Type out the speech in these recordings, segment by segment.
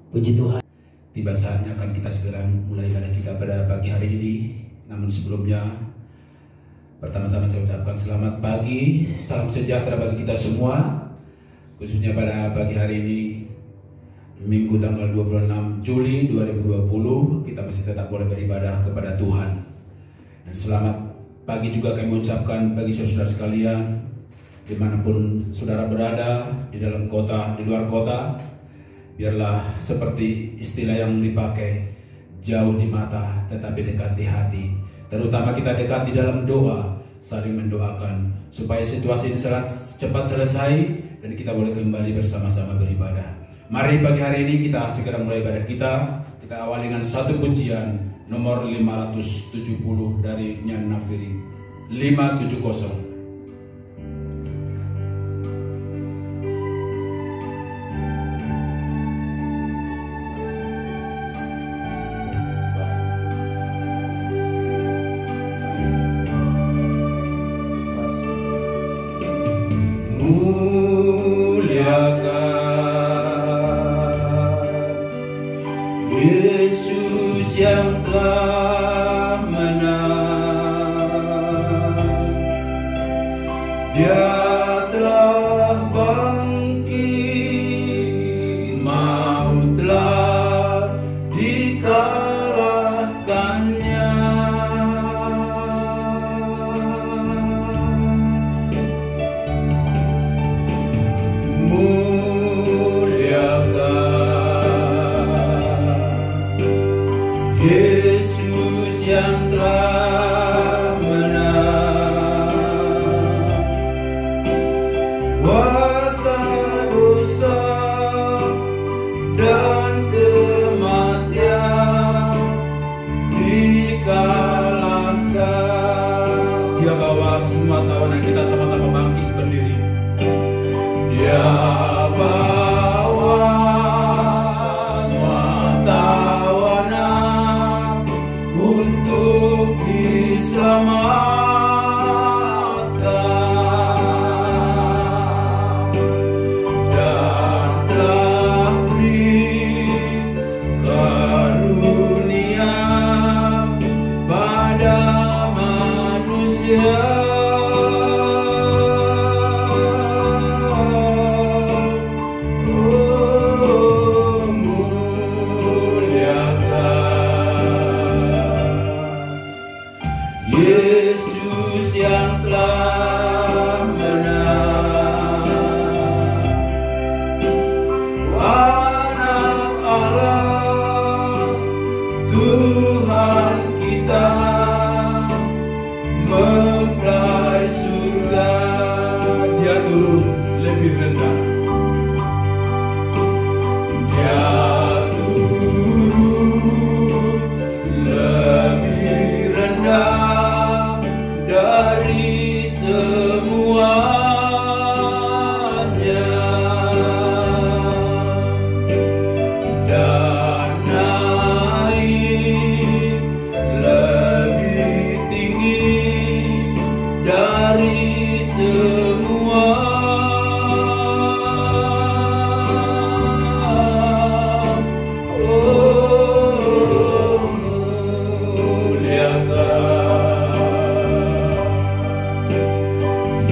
Puji Tuhan, tiba saatnya akan kita segera mulai ibadah kita pada pagi hari ini. Namun sebelumnya, pertama-tama saya ucapkan selamat pagi, salam sejahtera bagi kita semua. Khususnya pada pagi hari ini, Minggu tanggal 26 Juli 2020, kita masih tetap boleh beribadah kepada Tuhan. Dan selamat pagi juga kami ucapkan bagi saudara-saudara sekalian, dimanapun saudara berada, di dalam kota, di luar kota. Biarlah seperti istilah yang dipakai, jauh di mata tetapi dekat di hati. Terutama kita dekat di dalam doa, saling mendoakan supaya situasi ini cepat selesai dan kita boleh kembali bersama-sama beribadah. Mari pagi hari ini kita segera mulai ibadah kita. Kita awali dengan satu pujian nomor 570 dari Nyan Nafiri 570. Yesus yang telah menang, Dia telah bangkit, maut telah dikalahkannya. Yesus yang telah menang, kuasa dosa dan kematian dikalahkan. Dia bawa semua tawanan kita sama-sama bangkit berdiri. Dia bawa semua tawanan untuk diselamatkan, dan telah beri karunia pada manusia. Yesus yang telah menang, Anak Allah, Tuhan kita, mempelai surga. Dia turun lebih rendah. Dia turun lebih rendah dari semuanya, dan naik lebih tinggi dari semua.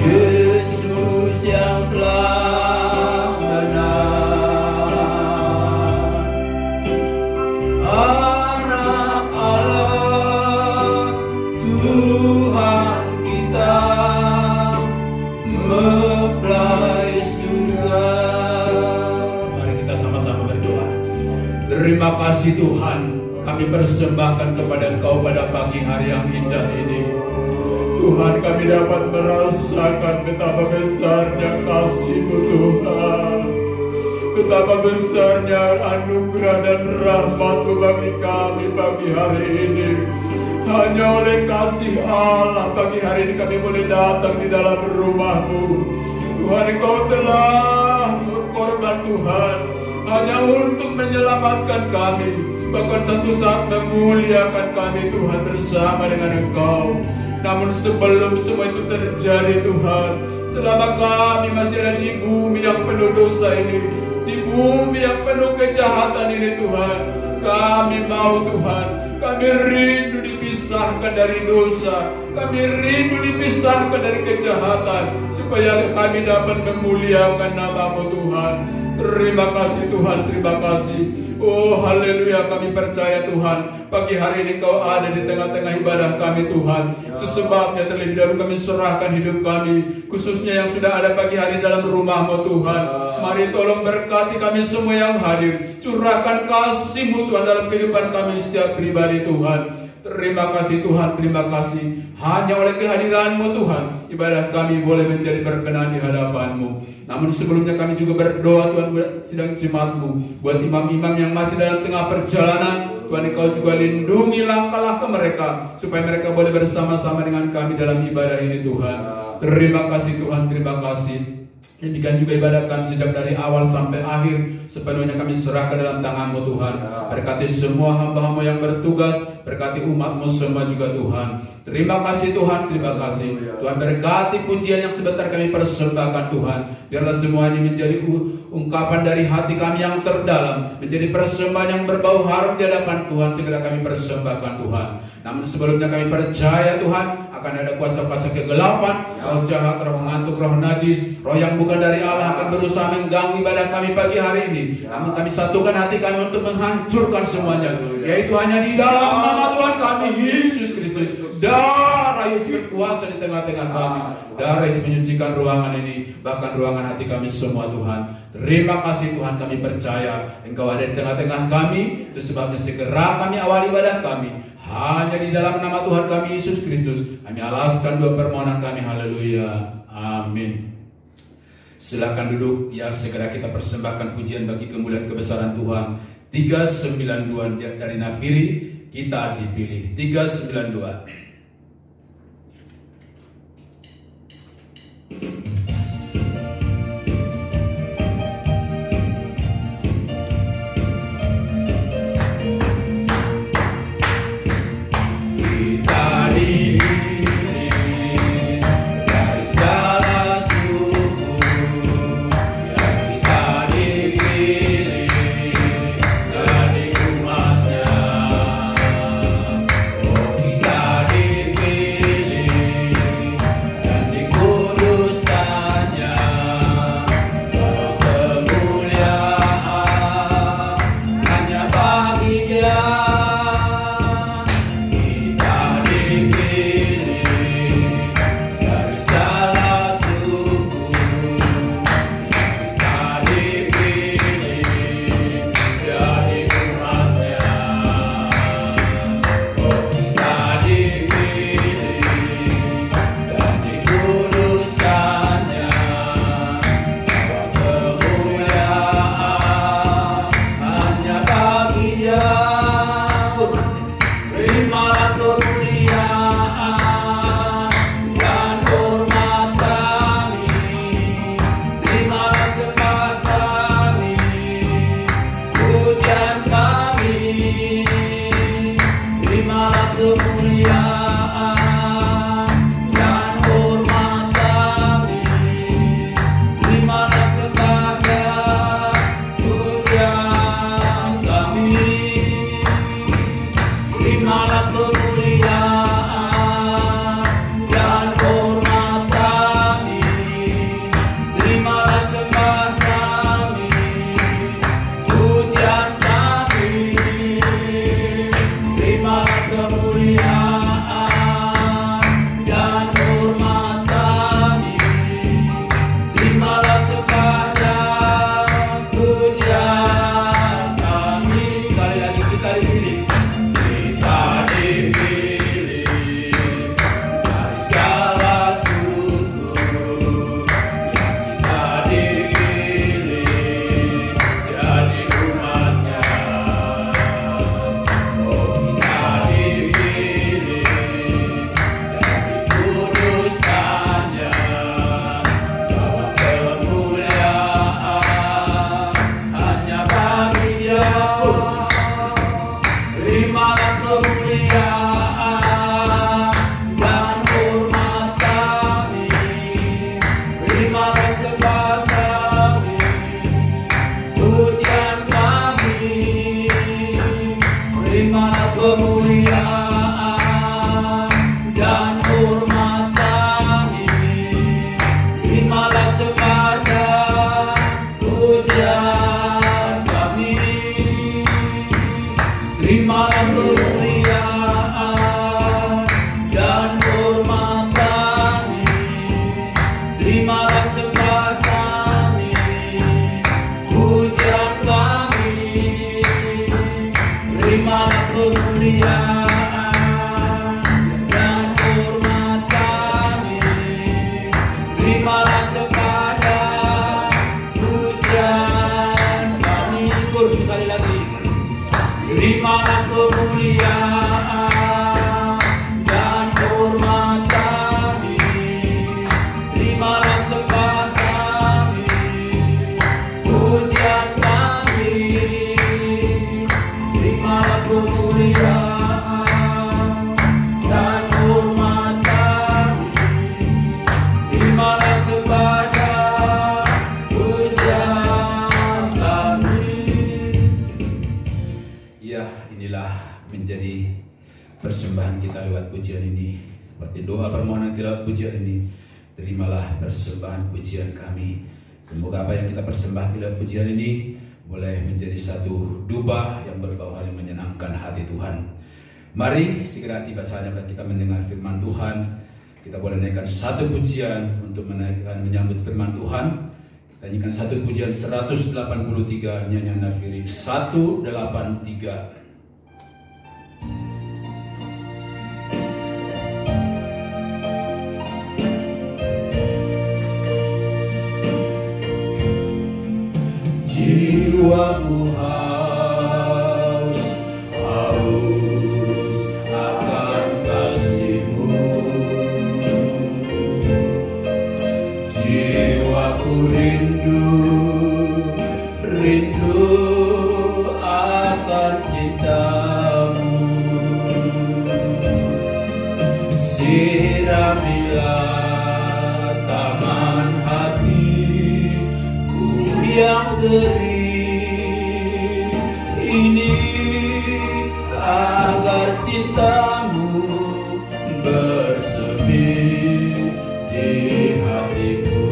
Yesus yang telah menang, Anak Allah, Tuhan kita, mempelai surga. Mari kita sama-sama berdoa. Terima kasih Tuhan, kami persembahkan kepada Engkau pada pagi hari yang indah ini. Tuhan, kami dapat merasakan betapa besarnya kasih-Mu Tuhan, betapa besarnya anugerah dan rahmat-Mu bagi kami pagi hari ini. Hanya oleh kasih Allah pagi hari ini kami boleh datang di dalam rumah-Mu. Tuhan, Engkau telah berkorban Tuhan, hanya untuk menyelamatkan kami, bahkan satu saat memuliakan kami Tuhan bersama dengan Engkau. Namun sebelum semua itu terjadi Tuhan, Selama kami masih ada di bumi yang penuh dosa ini, di bumi yang penuh kejahatan ini Tuhan, kami mau Tuhan, kami rindu dipisahkan dari dosa, kami rindu dipisahkan dari kejahatan, supaya kami dapat memuliakan nama-Mu Tuhan. Terima kasih Tuhan, terima kasih. Oh haleluya, kami percaya Tuhan, pagi hari ini Kau ada di tengah-tengah ibadah kami Tuhan. Itu sebabnya terlebih dahulu kami serahkan hidup kami, khususnya yang sudah ada pagi hari dalam rumah-Mu Tuhan. Mari tolong berkati kami semua yang hadir, curahkan kasih-Mu Tuhan dalam kehidupan kami setiap pribadi Tuhan. Terima kasih Tuhan, terima kasih. Hanya oleh kehadiran-Mu Tuhan, ibadah kami boleh menjadi berkenan di hadapan-Mu. Namun sebelumnya kami juga berdoa Tuhan buat sidang jemaat-Mu, buat imam-imam yang masih dalam tengah perjalanan. Tuhan, Engkau juga lindungi langkah-langkah mereka, supaya mereka boleh bersama-sama dengan kami dalam ibadah ini Tuhan. Terima kasih Tuhan, terima kasih. Demikian juga ibadah kami sejak dari awal sampai akhir, sepenuhnya kami serahkan dalam tangan-Mu Tuhan. Berkati semua hamba-Mu yang bertugas, berkati umat-Mu semua juga Tuhan. Terima kasih Tuhan, terima kasih. Tuhan, berkati pujian yang sebentar kami persembahkan Tuhan. Biarlah semua ini menjadi ungkapan dari hati kami yang terdalam, menjadi persembahan yang berbau harum di hadapan Tuhan. Segera kami persembahkan Tuhan. Namun sebelumnya kami percaya Tuhan, akan ada kuasa-kuasa kegelapan, roh jahat, roh ngantuk, roh najis, roh yang bukan dari Allah akan berusaha mengganggu ibadah kami pagi hari ini. Namun kami satukan hati kami untuk menghancurkan semuanya, yaitu hanya di dalam nama Tuhan kami Yesus Kristus. Darah Yesus berkuasa di tengah-tengah kami. Darah Yesus menyucikan ruangan ini, bahkan ruangan hati kami semua Tuhan. Terima kasih Tuhan, kami percaya Engkau ada di tengah-tengah kami. Itu sebabnya segera kami awali ibadah kami hanya di dalam nama Tuhan kami Yesus Kristus. Kami alaskan dua permohonan kami. Haleluya, amin. Silakan duduk. Ya, segera kita persembahkan pujian bagi kemuliaan kebesaran Tuhan. 392 dari Nafiri, kita dipilih. 392. Kita persembahan kita lewat pujian ini. Seperti doa permohonan kita lewat pujian ini, terimalah persembahan pujian kami. Semoga apa yang kita persembahkan lewat pujian ini boleh menjadi satu duba yang berbau hal yang menyenangkan hati Tuhan. Mari segera tiba saatnya kita mendengar firman Tuhan. Kita boleh naikkan satu pujian untuk menyambut firman Tuhan. Kita nyanyikan satu pujian 183, nyanyian Nafiri 183. Jiwaku haus akan kasih-Mu. Jiwaku rindu akan cinta-Mu. Siramilah taman hatiku yang kering ini, agar cinta-Mu bersemi di hatiku.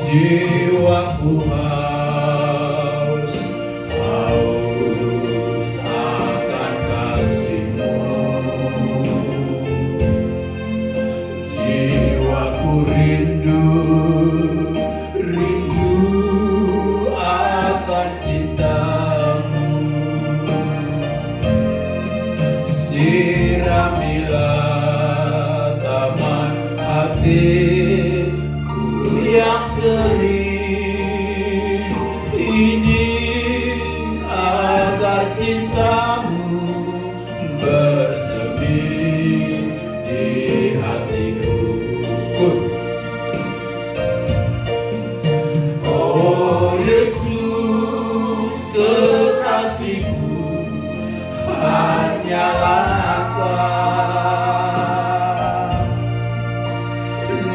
Jiwaku haus akan kasih-Mu. Jiwaku rindu akan cinta-Mu. Siramilah taman hatiku yang kering ini, agar cinta-Mu bersemi di hatiku. Oh Yesus kekasihku, hanyalah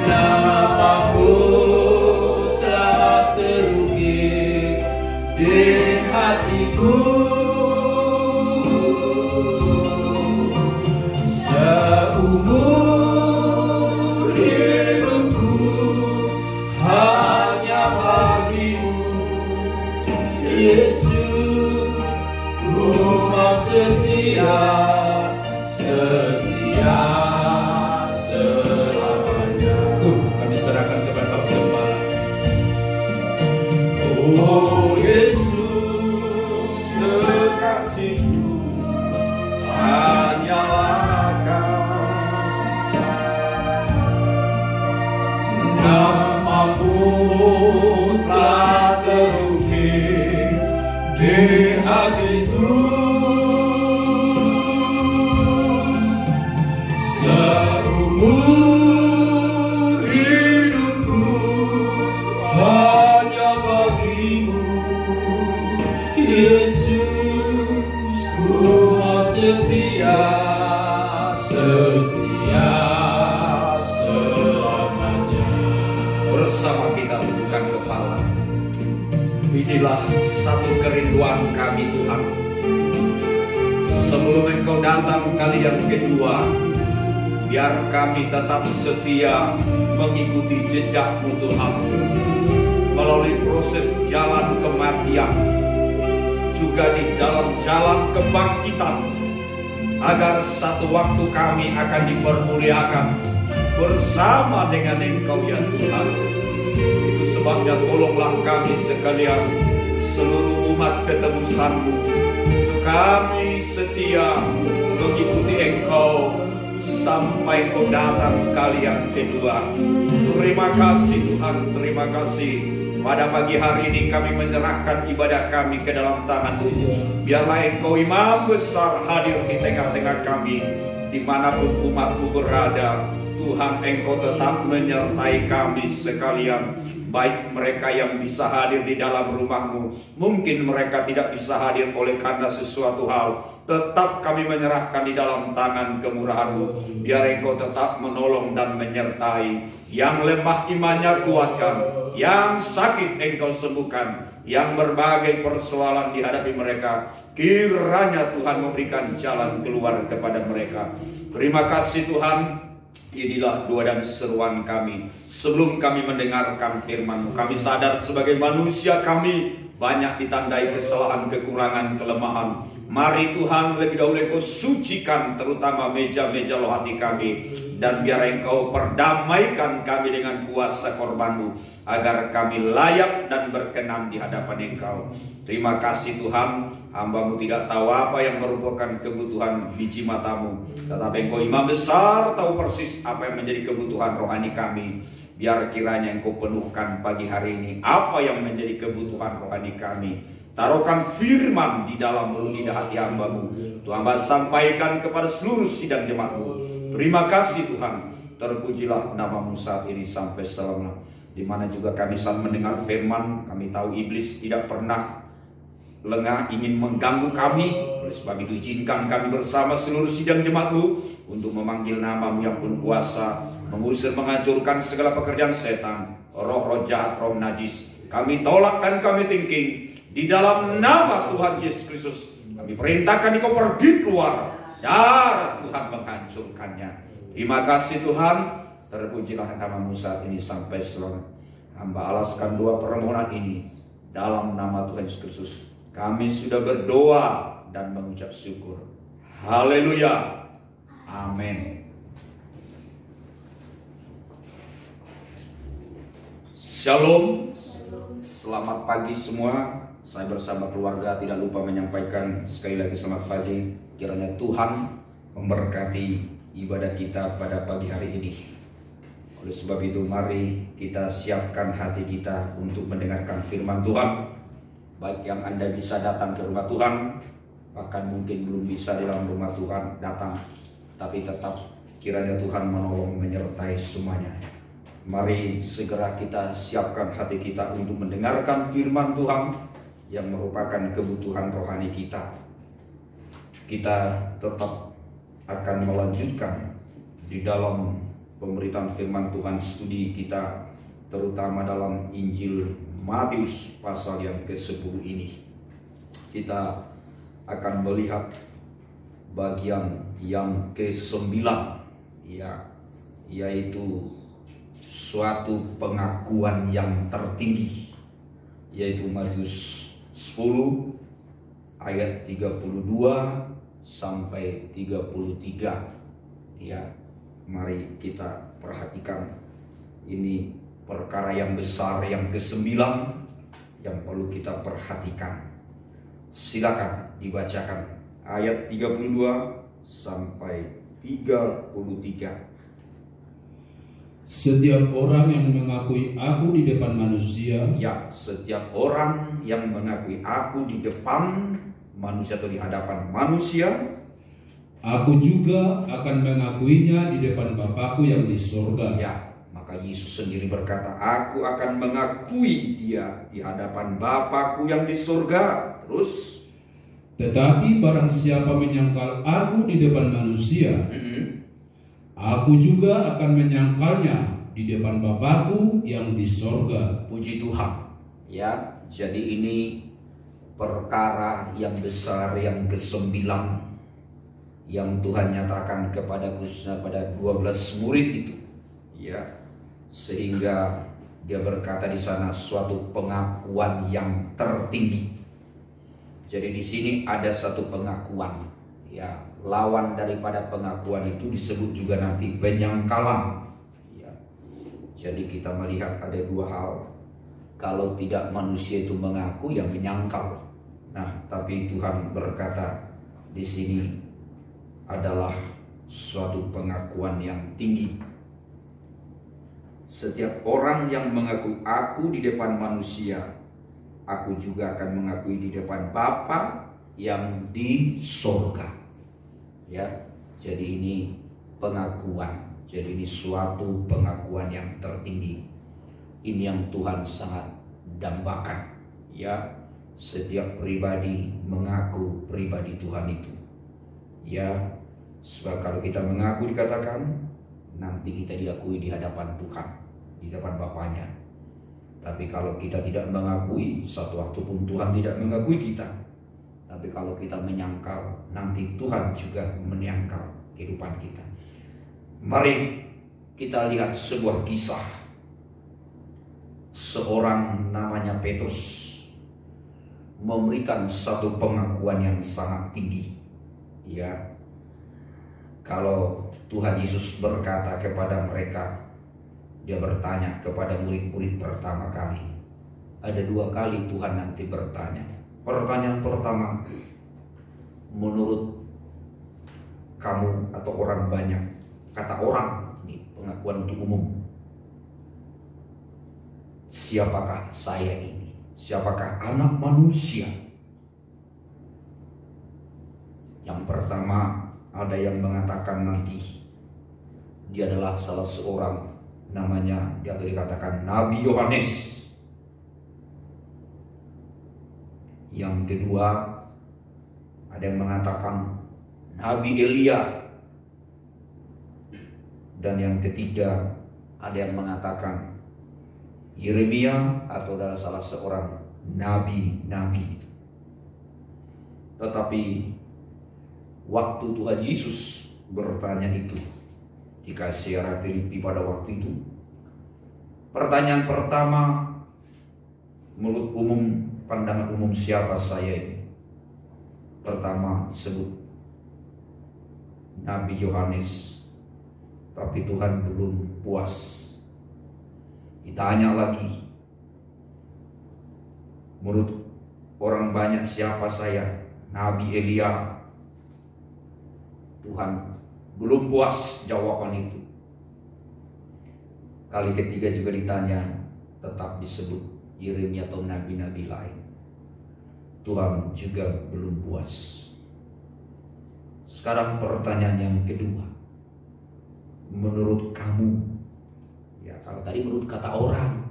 Nama-Mu telah terukir di hatiku. Seumur hidupku hanya bagi-Mu, Yesus. Ku mau setia selamanya. Kami serahkan kepada Bapak Gembala. Oh Yesus kekasihku, hanyalah Kau. Nama-Mu telah terukir di hatiku. Seumur hidupku hanya bagi-Mu, Yesus. Ku mau setia selamanya. Bersama kita tundukkan kepala. Inilah satu kerinduan kami Tuhan. Sebelum Engkau datang kali yang kedua, biar kami tetap setia mengikuti jejak-Mu Tuhan, melalui proses jalan kematian, juga di dalam jalan kebangkitan, agar satu waktu kami akan dipermuliakan bersama dengan Engkau ya Tuhan. Itu sebabnya tolonglah kami sekalian, seluruh umat ketebusan-Mu, kami setia mengikuti Engkau sampai Kau datang kali yang kedua. Terima kasih Tuhan, terima kasih. Pada pagi hari ini kami menyerahkan ibadah kami ke dalam tangan-Mu. Biarlah Engkau Imam besar hadir di tengah-tengah kami, dimanapun umat-Mu berada. Tuhan, Engkau tetap menyertai kami sekalian. Baik mereka yang bisa hadir di dalam rumah-Mu, mungkin mereka tidak bisa hadir oleh karena sesuatu hal, tetap kami menyerahkan di dalam tangan kemurahan-Mu. Biar Engkau tetap menolong dan menyertai. Yang lemah imannya kuatkan, yang sakit Engkau sembuhkan, yang berbagai persoalan dihadapi mereka, Kiranya Tuhan memberikan jalan keluar kepada mereka. Terima kasih Tuhan. Inilah doa dan seruan kami. Sebelum kami mendengarkan firman-Mu, kami sadar sebagai manusia kami banyak ditandai kesalahan, kekurangan, kelemahan. Mari Tuhan lebih dahulu Engkau sucikan terutama meja-meja loh hati kami. Dan biar Engkau perdamaikan kami dengan kuasa korban-Mu, agar kami layak dan berkenan di hadapan Engkau. Terima kasih Tuhan. Hamba-Mu tidak tahu apa yang merupakan kebutuhan biji mata-Mu, tetapi Engkau Imam besar tahu persis apa yang menjadi kebutuhan rohani kami. Biar kiranya Engkau penuhkan pagi hari ini apa yang menjadi kebutuhan rohani kami. Taruhkan firman di dalam lidah hati hamba-Mu. Tuhan hamba sampaikan kepada seluruh sidang jemaat-Mu. Terima kasih Tuhan. Terpujilah nama-Mu saat ini sampai selama. Di mana juga kami saat mendengar firman, kami tahu iblis tidak pernah lengah ingin mengganggu kami. Oleh sebab itu izinkan kami bersama seluruh sidang jemaat-Mu untuk memanggil nama-Mu yang penuh kuasa, mengusir, menghancurkan segala pekerjaan setan, roh-roh jahat, roh najis. Kami tolak dan kami tingking di dalam nama Tuhan Yesus Kristus. Kami perintahkan Engkau pergi keluar. Darah Tuhan menghancurkannya. Terima kasih Tuhan. Terpujilah nama-Mu saat ini sampai selalu. Hamba alaskan doa permohonan ini dalam nama Tuhan Yesus Kristus. Kami sudah berdoa dan mengucap syukur. Haleluya. Amin. Shalom. Selamat pagi semua. Saya bersama keluarga tidak lupa menyampaikan sekali lagi selamat pagi. Kiranya Tuhan memberkati ibadah kita pada pagi hari ini. Oleh sebab itu mari kita siapkan hati kita untuk mendengarkan firman Tuhan. Baik yang Anda bisa datang ke rumah Tuhan, bahkan mungkin belum bisa di dalam rumah Tuhan datang, tapi tetap kiranya Tuhan menolong menyertai semuanya. Mari segera kita siapkan hati kita untuk mendengarkan firman Tuhan yang merupakan kebutuhan rohani kita. Kita tetap akan melanjutkan di dalam pemberitaan firman Tuhan studi kita, terutama dalam Injil Matius pasal yang ke-10 ini. Kita akan melihat bagian yang ke-9, yaitu suatu pengakuan yang tertinggi, yaitu Matius 10 ayat 32 sampai 33. Mari kita perhatikan. Ini perkara yang besar yang ke-9 yang perlu kita perhatikan. Silakan dibacakan ayat 32 sampai 33. Setiap orang yang mengakui aku di depan manusia, setiap orang yang mengakui aku di depan manusia atau di hadapan manusia, aku juga akan mengakuinya di depan Bapakku yang di surga. Maka Yesus sendiri berkata, aku akan mengakui dia di hadapan Bapakku yang di surga. Terus, tetapi barang siapa menyangkal aku di depan manusia, aku juga akan menyangkalnya di depan Bapakku yang di surga. Puji Tuhan. Jadi ini perkara yang besar yang ke-9 yang Tuhan nyatakan kepada khususnya pada 12 murid itu. Sehingga dia berkata di sana suatu pengakuan yang tertinggi. Jadi di sini ada satu pengakuan. Lawan daripada pengakuan itu disebut juga nanti penyangkalan. Jadi kita melihat ada dua hal. Kalau tidak manusia itu mengaku, yang menyangkal. Tapi Tuhan berkata di sini adalah suatu pengakuan yang tinggi. Setiap orang yang mengakui aku di depan manusia, aku juga akan mengakui di depan Bapa yang di surga. Jadi ini pengakuan. Jadi ini suatu pengakuan yang tertinggi. Ini yang Tuhan sangat dambakan. Setiap pribadi mengaku pribadi Tuhan itu. Sebab kalau kita mengaku dikatakan, nanti kita diakui di hadapan Tuhan, di depan Bapaknya. Tapi kalau kita tidak mengakui, suatu waktu pun Tuhan tidak mengakui kita. Tapi kalau kita menyangkal, nanti Tuhan juga menyangkal kehidupan kita. Mari kita lihat sebuah kisah. Seorang namanya Petrus memberikan satu pengakuan yang sangat tinggi. Ya, kalau Tuhan Yesus berkata kepada mereka, dia bertanya kepada murid-murid pertama kali. Ada 2 kali Tuhan nanti bertanya. Pertanyaan pertama, menurut kamu atau orang banyak, kata orang, ini pengakuan untuk umum, siapakah saya ini? Siapakah anak manusia? Yang pertama, ada yang mengatakan nanti dia adalah salah seorang, namanya dia dikatakan Nabi Yohanes. Yang kedua, ada yang mengatakan Nabi Elia. Dan yang ketiga, ada yang mengatakan Yeremia atau adalah salah seorang nabi-nabi. Tetapi waktu Tuhan Yesus bertanya itu di Kaisarea Filipi pada waktu itu, pertanyaan pertama, menurut umum, pandangan umum, siapa saya ini? Pertama disebut Nabi Yohanes. Tapi Tuhan belum puas. Ditanya lagi, menurut orang banyak siapa saya? Nabi Elia. Tuhan belum puas jawaban itu. Kali ketiga juga ditanya, tetap disebut Yeremia atau nabi-nabi lain. Tuhan juga belum puas. Sekarang pertanyaan yang kedua, menurut kamu? Ya, kalau tadi menurut kata orang,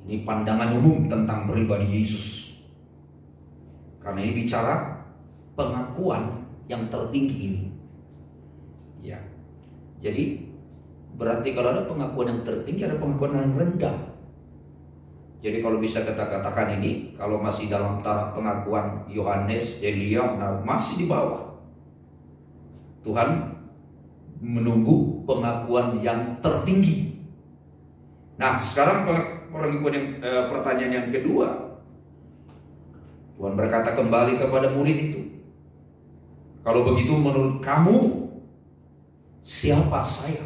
ini pandangan umum tentang pribadi Yesus. Karena ini bicara pengakuan yang tertinggi ini. Ya, jadi berarti kalau ada pengakuan yang tertinggi, ada pengakuan yang rendah. Jadi kalau bisa kita katakan ini, kalau masih dalam taraf pengakuan Yohanes, Elia, nah masih di bawah. Tuhan menunggu pengakuan yang tertinggi. Nah, sekarang pertanyaan yang kedua. Tuhan berkata kembali kepada murid itu, kalau begitu menurut kamu siapa saya?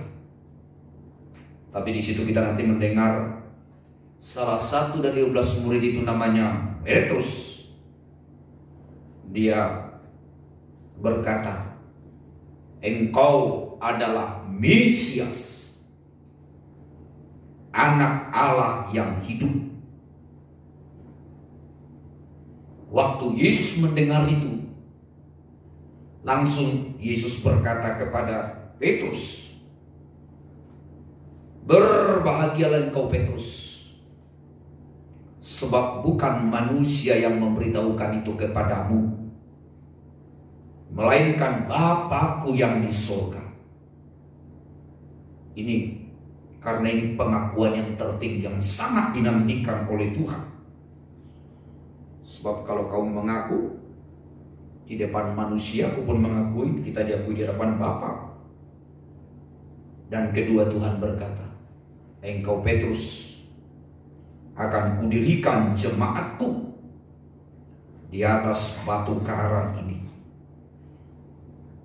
Tapi di situ kita nanti mendengar salah satu dari 12 murid itu namanya Petrus. Dia berkata, engkau adalah Mesias, anak Allah yang hidup. Waktu Yesus mendengar itu, langsung Yesus berkata kepada Petrus, berbahagialah engkau Petrus, sebab bukan manusia yang memberitahukan itu kepadamu, melainkan Bapa-Ku yang di surga. Ini karena ini pengakuan yang tertinggi, yang sangat dinantikan oleh Tuhan. Sebab kalau kamu mengaku di depan manusia, aku pun mengakui, kita diakui di hadapan Bapa. Dan kedua, Tuhan berkata, engkau Petrus, akan kudirikan jemaatku di atas batu karang ini.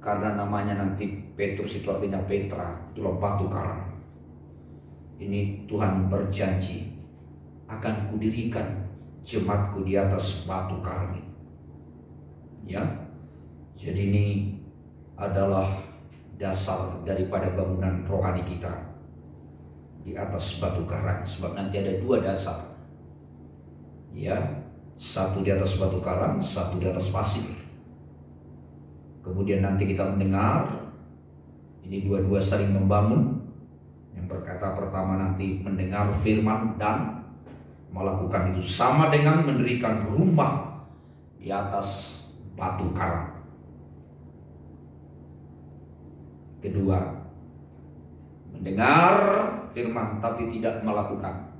Karena namanya nanti Petrus itu artinya Petra, itulah batu karang. Ini Tuhan berjanji akan kudirikan jemaatku di atas batu karang ini. Ya, jadi ini adalah dasar daripada bangunan rohani kita di atas batu karang. Sebab nanti ada 2 dasar, ya, satu di atas batu karang, satu di atas pasir. Kemudian nanti kita mendengar ini dua-dua saling membangun. Yang berkata pertama nanti mendengar firman dan melakukan itu, sama dengan mendirikan rumah di atas batu karang. Kedua, mendengar firman tapi tidak melakukan,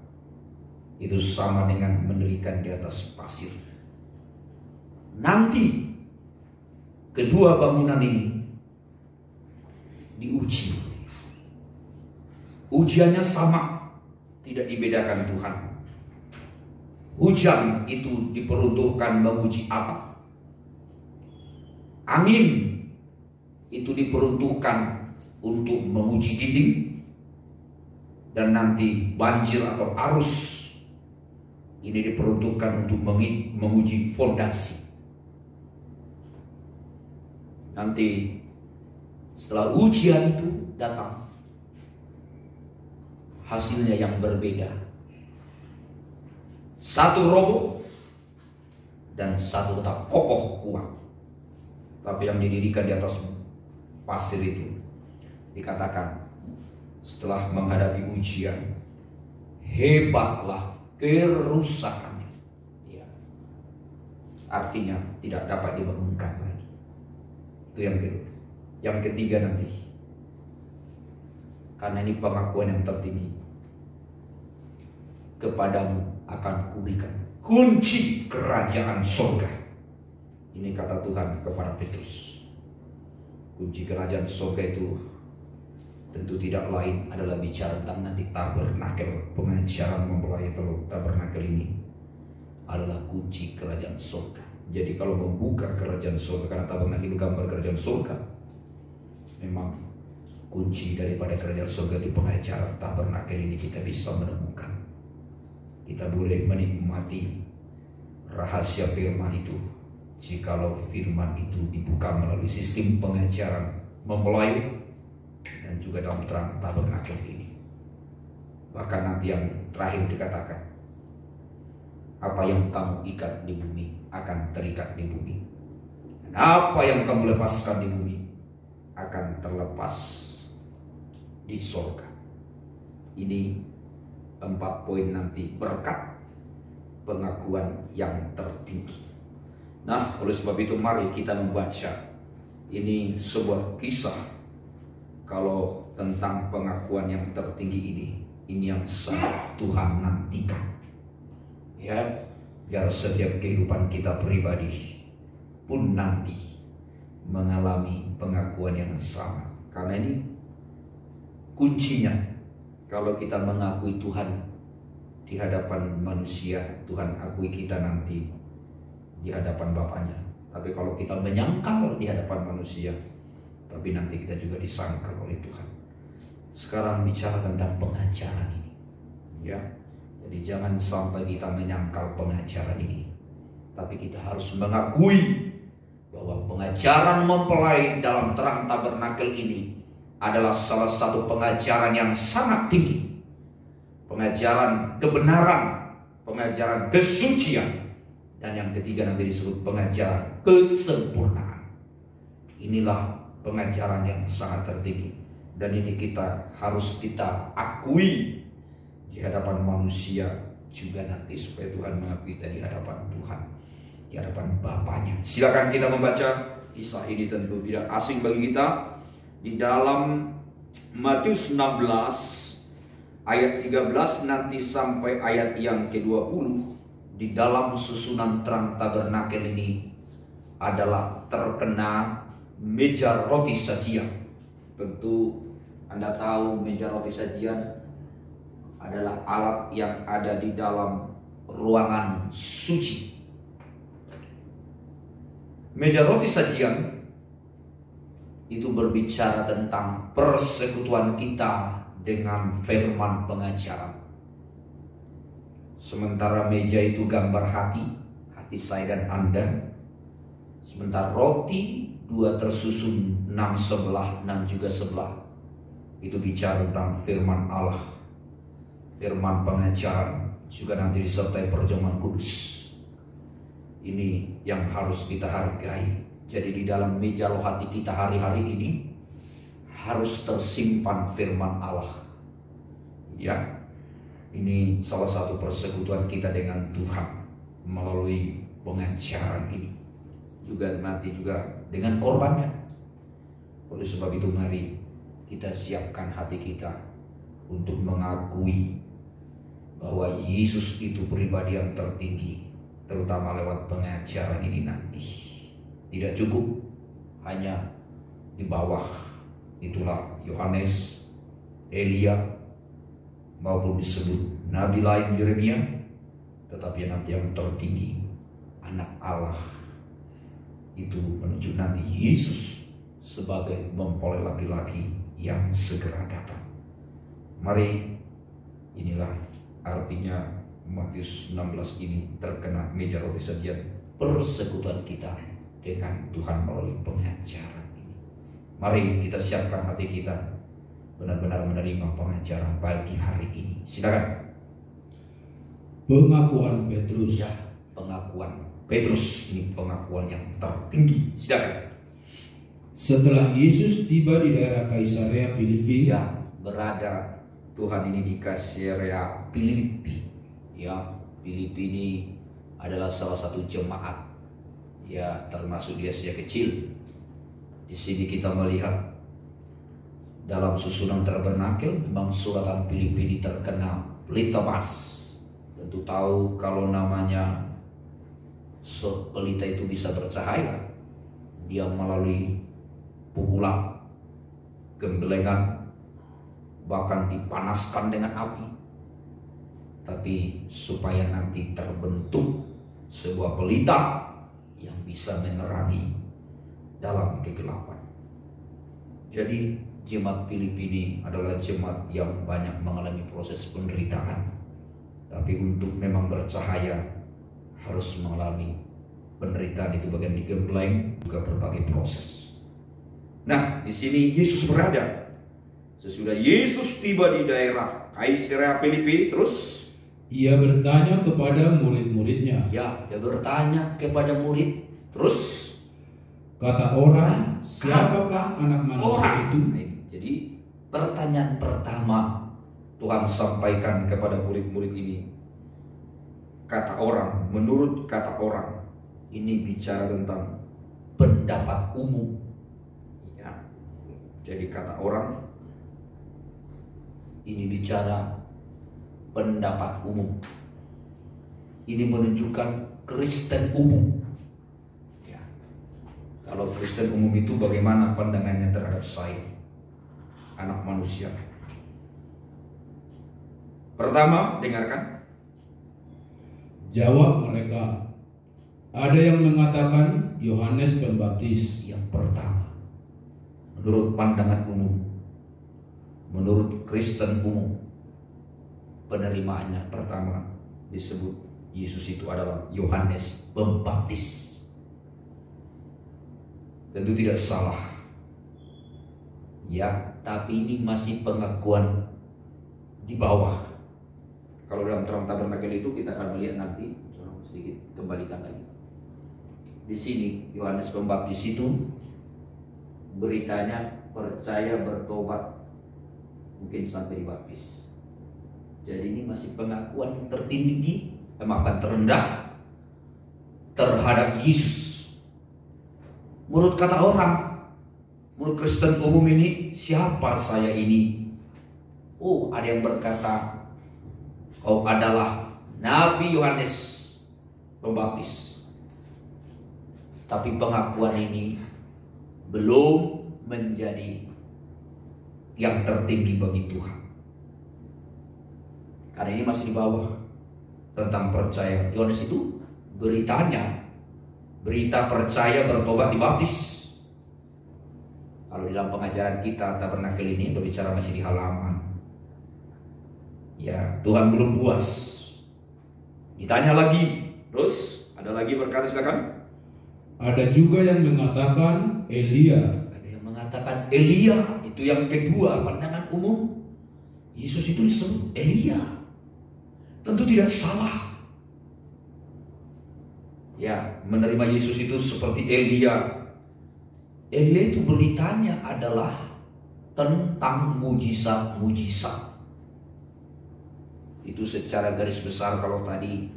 itu sama dengan mendirikan di atas pasir. nanti kedua bangunan ini diuji. Ujiannya sama, tidak dibedakan Tuhan. Hujan itu diperuntukkan menguji atap. Angin itu diperuntukkan untuk menguji dinding. Dan nanti banjir atau arus ini diperuntukkan untuk menguji fondasi. Nanti setelah ujian itu datang, hasilnya yang berbeda. Satu roboh dan satu tetap kokoh kuat. Tapi yang didirikan di atas pasir itu dikatakan setelah menghadapi ujian, hebatlah kerusakannya. Ya. Artinya tidak dapat dibangunkan lagi. Itu yang kedua. Yang ketiga nanti, karena ini pengakuan yang tertinggi, kepadamu akan kuberikan kunci kerajaan surga. Ini kata Tuhan kepada Petrus. Kunci kerajaan surga itu tentu tidak lain adalah bicara tentang nanti tabernakel, pengajaran mempelai telur tabernakel ini adalah kunci kerajaan surga. Jadi kalau membuka kerajaan surga, karena tabernakel itu gambar kerajaan surga, memang kunci daripada kerajaan surga di pengajaran tabernakel ini kita bisa menemukan. Kita boleh menikmati rahasia firman itu jikalau firman itu dibuka melalui sistem pengajaran mempelai dan juga dalam terang tabernakel ini. Bahkan nanti yang terakhir dikatakan, apa yang kamu ikat di bumi akan terikat di bumi, dan apa yang kamu lepaskan di bumi akan terlepas di surga. Ini 4 poin nanti berkat pengakuan yang tertinggi. Nah, oleh sebab itu mari kita membaca ini sebuah kisah. Kalau tentang pengakuan yang tertinggi ini yang sangat Tuhan nantikan. Ya, biar setiap kehidupan kita pribadi pun nanti mengalami pengakuan yang sama. Karena ini kuncinya. Kalau kita mengakui Tuhan di hadapan manusia, Tuhan akui kita nanti di hadapan Bapaknya. Tapi kalau kita menyangkal di hadapan manusia, tapi nanti kita juga disangkal oleh Tuhan. Sekarang bicara tentang pengajaran ini, ya. Jadi jangan sampai kita menyangkal pengajaran ini, tapi kita harus mengakui bahwa pengajaran mempelai dalam terang tabernakel ini adalah salah satu pengajaran yang sangat tinggi. Pengajaran kebenaran, pengajaran kesucian, dan yang ketiga nanti disebut pengajaran kesempurnaan. Inilah pengajaran yang sangat tertinggi, dan ini harus kita akui di hadapan manusia juga nanti, supaya Tuhan mengakui kita di hadapan Tuhan, di hadapan Bapaknya. Silakan kita membaca kisah ini, tentu tidak asing bagi kita. Di dalam Matius 16 ayat 13 nanti sampai ayat yang ke-20, di dalam susunan terang tabernakel ini adalah terkena meja roti sajian. Tentu Anda tahu meja roti sajian adalah alat yang ada di dalam ruangan suci. Meja roti sajian itu berbicara tentang persekutuan kita dengan firman pengajaran. Sementara meja itu gambar hati saya dan Anda. Sementara roti 2 tersusun 6 sebelah, 6 juga sebelah, itu bicara tentang firman Allah, firman pengajaran, juga nanti disertai perjamuan kudus. Ini yang harus kita hargai. Jadi di dalam meja roh hati kita hari-hari ini harus tersimpan firman Allah. Ya, ini salah satu persekutuan kita dengan Tuhan melalui pengajaran ini. Juga nanti juga dengan korbannya. Oleh sebab itu mari kita siapkan hati kita untuk mengakui bahwa Yesus itu pribadi yang tertinggi, terutama lewat pengajaran ini nanti. Tidak cukup hanya di bawah, itulah Yohanes, Elia, maupun disebut nabi lain Yeremia, tetapi nanti yang tertinggi anak Allah itu menuju nanti Yesus sebagai mempelai laki-laki yang segera datang. Mari, inilah artinya Matius 16 ini terkena meja roti sajian persekutuan kita dengan Tuhan melalui pengajaran ini. Mari kita siapkan hati kita benar-benar menerima pengajaran pagi hari ini. Silakan. Pengakuan Petrus. Ya, pengakuan Petrus ini pengakuan yang tertinggi. Silakan. Setelah Yesus tiba di daerah Kaisarea Filipi, Ya, berada Tuhan ini di Kaisarea Filipi. Ya, Filipi ini adalah salah satu jemaat, ya, termasuk di Asia Kecil. Di sini kita melihat dalam susunan tabernakel memang suratan Filipi ini terkena pelita emas. Tentu tahu kalau namanya pelita itu bisa bercahaya, dia melalui pukulan, gembelengan, bahkan dipanaskan dengan api. Tapi supaya nanti terbentuk sebuah pelita yang bisa menerangi dalam kegelapan. Jadi jemaat Filipi ini adalah jemaat yang banyak mengalami proses penderitaan. Tapi untuk memang bercahaya harus mengalami penderitaan, itu bagian digembleng, juga berbagai proses. Nah, di sini Yesus berada. Sesudah Yesus tiba di daerah Kaisarea Filipi, terus ia bertanya kepada murid-muridnya. ya, dia bertanya kepada murid, terus Kata orang, siapakah anak manusia itu? Nah, ini. Jadi pertanyaan pertama Tuhan sampaikan kepada murid-murid ini. Kata orang, menurut kata orang, ini bicara tentang pendapat umum. Ya. Jadi kata orang, ini bicara pendapat umum. Ini menunjukkan Kristen umum. Ya. Kalau Kristen umum itu bagaimana pandangannya terhadap saya, anak manusia? Pertama, dengarkan. Jawab mereka, ada yang mengatakan Yohanes Pembaptis. Yang pertama, menurut pandangan umum, menurut Kristen umum, penerimaannya pertama disebut Yesus itu adalah Yohanes Pembaptis. Tentu tidak salah. Ya, tapi ini masih pengakuan di bawah. Kalau dalam terang tabernakel itu kita akan melihat nanti, sedikit kembalikan lagi. Di sini Yohanes Pembaptis itu beritanya percaya, bertobat, mungkin sampai dibaptis. Jadi ini masih pengakuan yang tertinggi, terendah terhadap Yesus. Menurut kata orang, menurut Kristen umum ini, siapa saya ini? Oh, ada yang berkata, kau adalah Nabi Yohanes Pembaptis. Tapi pengakuan ini belum menjadi yang tertinggi bagi Tuhan. Karena ini masih di bawah. Tentang percaya, Yohanes itu beritanya, berita percaya, bertobat, dibaptis. Kalau dalam pengajaran kita tabernakel ini berbicara masih di halaman. Ya, Tuhan belum puas. Ditanya lagi, terus ada lagi berkata, silakan. Ada juga yang mengatakan Elia. Ada yang mengatakan Elia, itu yang kedua pandangan umum. Yesus itu disebut Elia. Tentu tidak salah. Ya, menerima Yesus itu seperti Elia. Elia itu beritanya adalah tentang mujizat-mujizat. Itu secara garis besar. Kalau tadi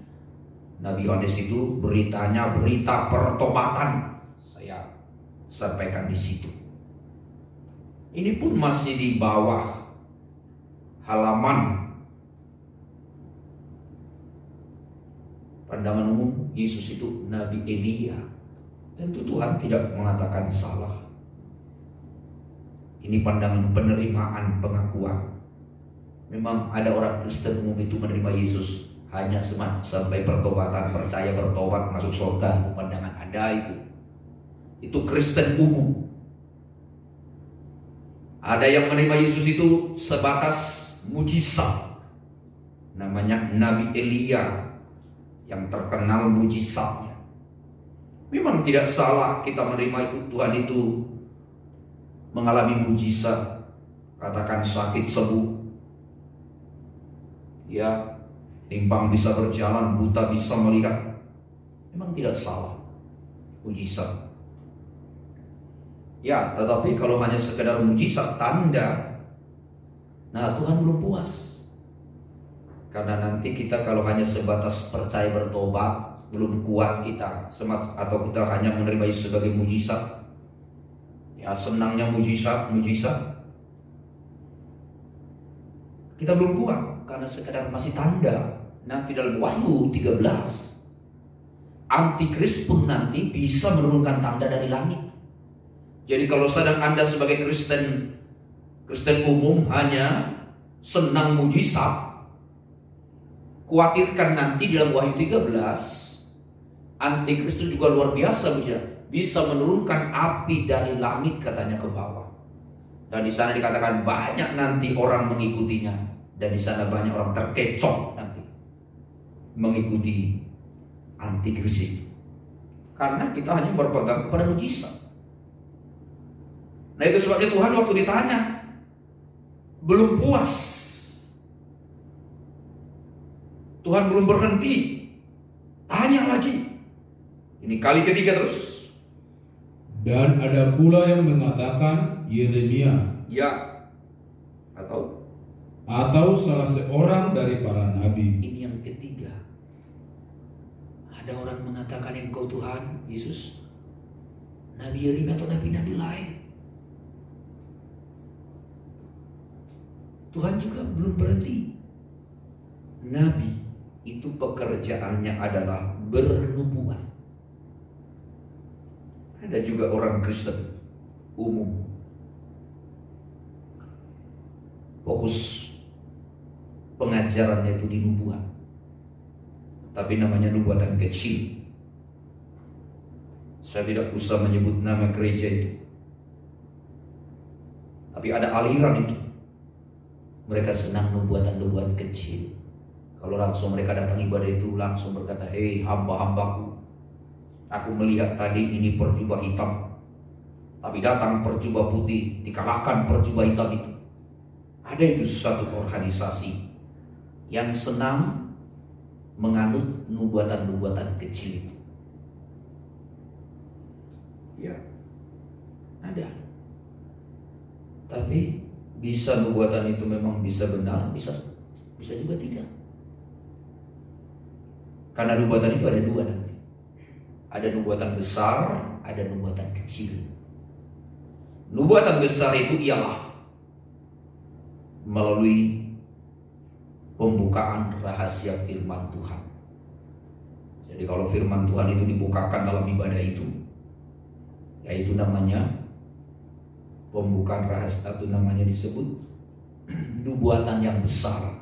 Nabi Yohanes itu beritanya berita pertobatan, saya sampaikan di situ. Ini pun masih di bawah halaman. Pandangan umum Yesus itu Nabi Elia. Tentu Tuhan tidak mengatakan salah. Ini pandangan penerimaan pengakuan. Memang ada orang Kristen umum itu menerima Yesus hanya sampai pertobatan, percaya bertobat masuk surga. Itu pandangan Anda itu. Itu Kristen umum. Ada yang menerima Yesus itu sebatas mujizat. Namanya Nabi Elia yang terkenal mujizatnya. Memang tidak salah kita menerima itu. Tuhan itu mengalami mujizat. Katakan sakit sembuh. Ya, timpang bisa berjalan, buta bisa melihat. Memang tidak salah. Mujizat. Ya, tetapi kalau hanya sekedar mujizat, tanda, nah Tuhan belum puas. Karena nanti kita kalau hanya sebatas percaya bertobat, belum kuat kita, atau kita hanya menerima Yesus sebagai mujizat. Ya, senangnya mujizat. Kita belum kuat karena sekedar masih tanda. Nanti dalam Wahyu 13, Antikris pun nanti bisa menurunkan tanda dari langit. Jadi kalau sedang Anda sebagai Kristen umum hanya senang mujizat, khawatirkan nanti dalam Wahyu 13 Antikris itu juga luar biasa, bisa menurunkan api dari langit katanya ke bawah. Dan di sana dikatakan banyak nanti orang mengikutinya, dan di sana banyak orang terkecoh nanti mengikuti Antikris itu. Karena kita hanya berpegang kepada mujizat. Nah, itu sebabnya Tuhan waktu ditanya belum puas. Tuhan belum berhenti, tanya lagi. Ini kali ketiga terus. Dan ada pula yang mengatakan Yeremia, ya, atau salah seorang dari para nabi. Ini yang ketiga. Ada orang mengatakan Engkau Tuhan Yesus, Nabi Yeremia atau nabi-nabi lain. Tuhan juga belum berhenti. Nabi itu pekerjaannya adalah bernubuat. Ada juga orang Kristen umum, fokus pengajarannya itu di nubuat, tapi namanya nubuatan kecil. Saya tidak usah menyebut nama gereja itu, tapi ada aliran itu. Mereka senang nubuatan-nubuatan kecil. Kalau langsung mereka datang ibadah itu langsung berkata, hei hamba-hambaku, aku melihat tadi ini perjubah hitam, tapi datang perjubah putih, dikalahkan perjubah hitam itu. Ada itu suatu organisasi yang senang menganut nubuatan-nubuatan kecil itu. Ya, ada. Tapi bisa nubuatan itu memang bisa benar, bisa juga tidak. Karena nubuatan itu ada dua nanti. Ada nubuatan besar, ada nubuatan kecil. Nubuatan besar itu ialah melalui pembukaan rahasia firman Tuhan. Jadi kalau firman Tuhan itu dibukakan dalam ibadah itu, yaitu namanya pembukaan rahasia, itu namanya disebut nubuatan yang besar.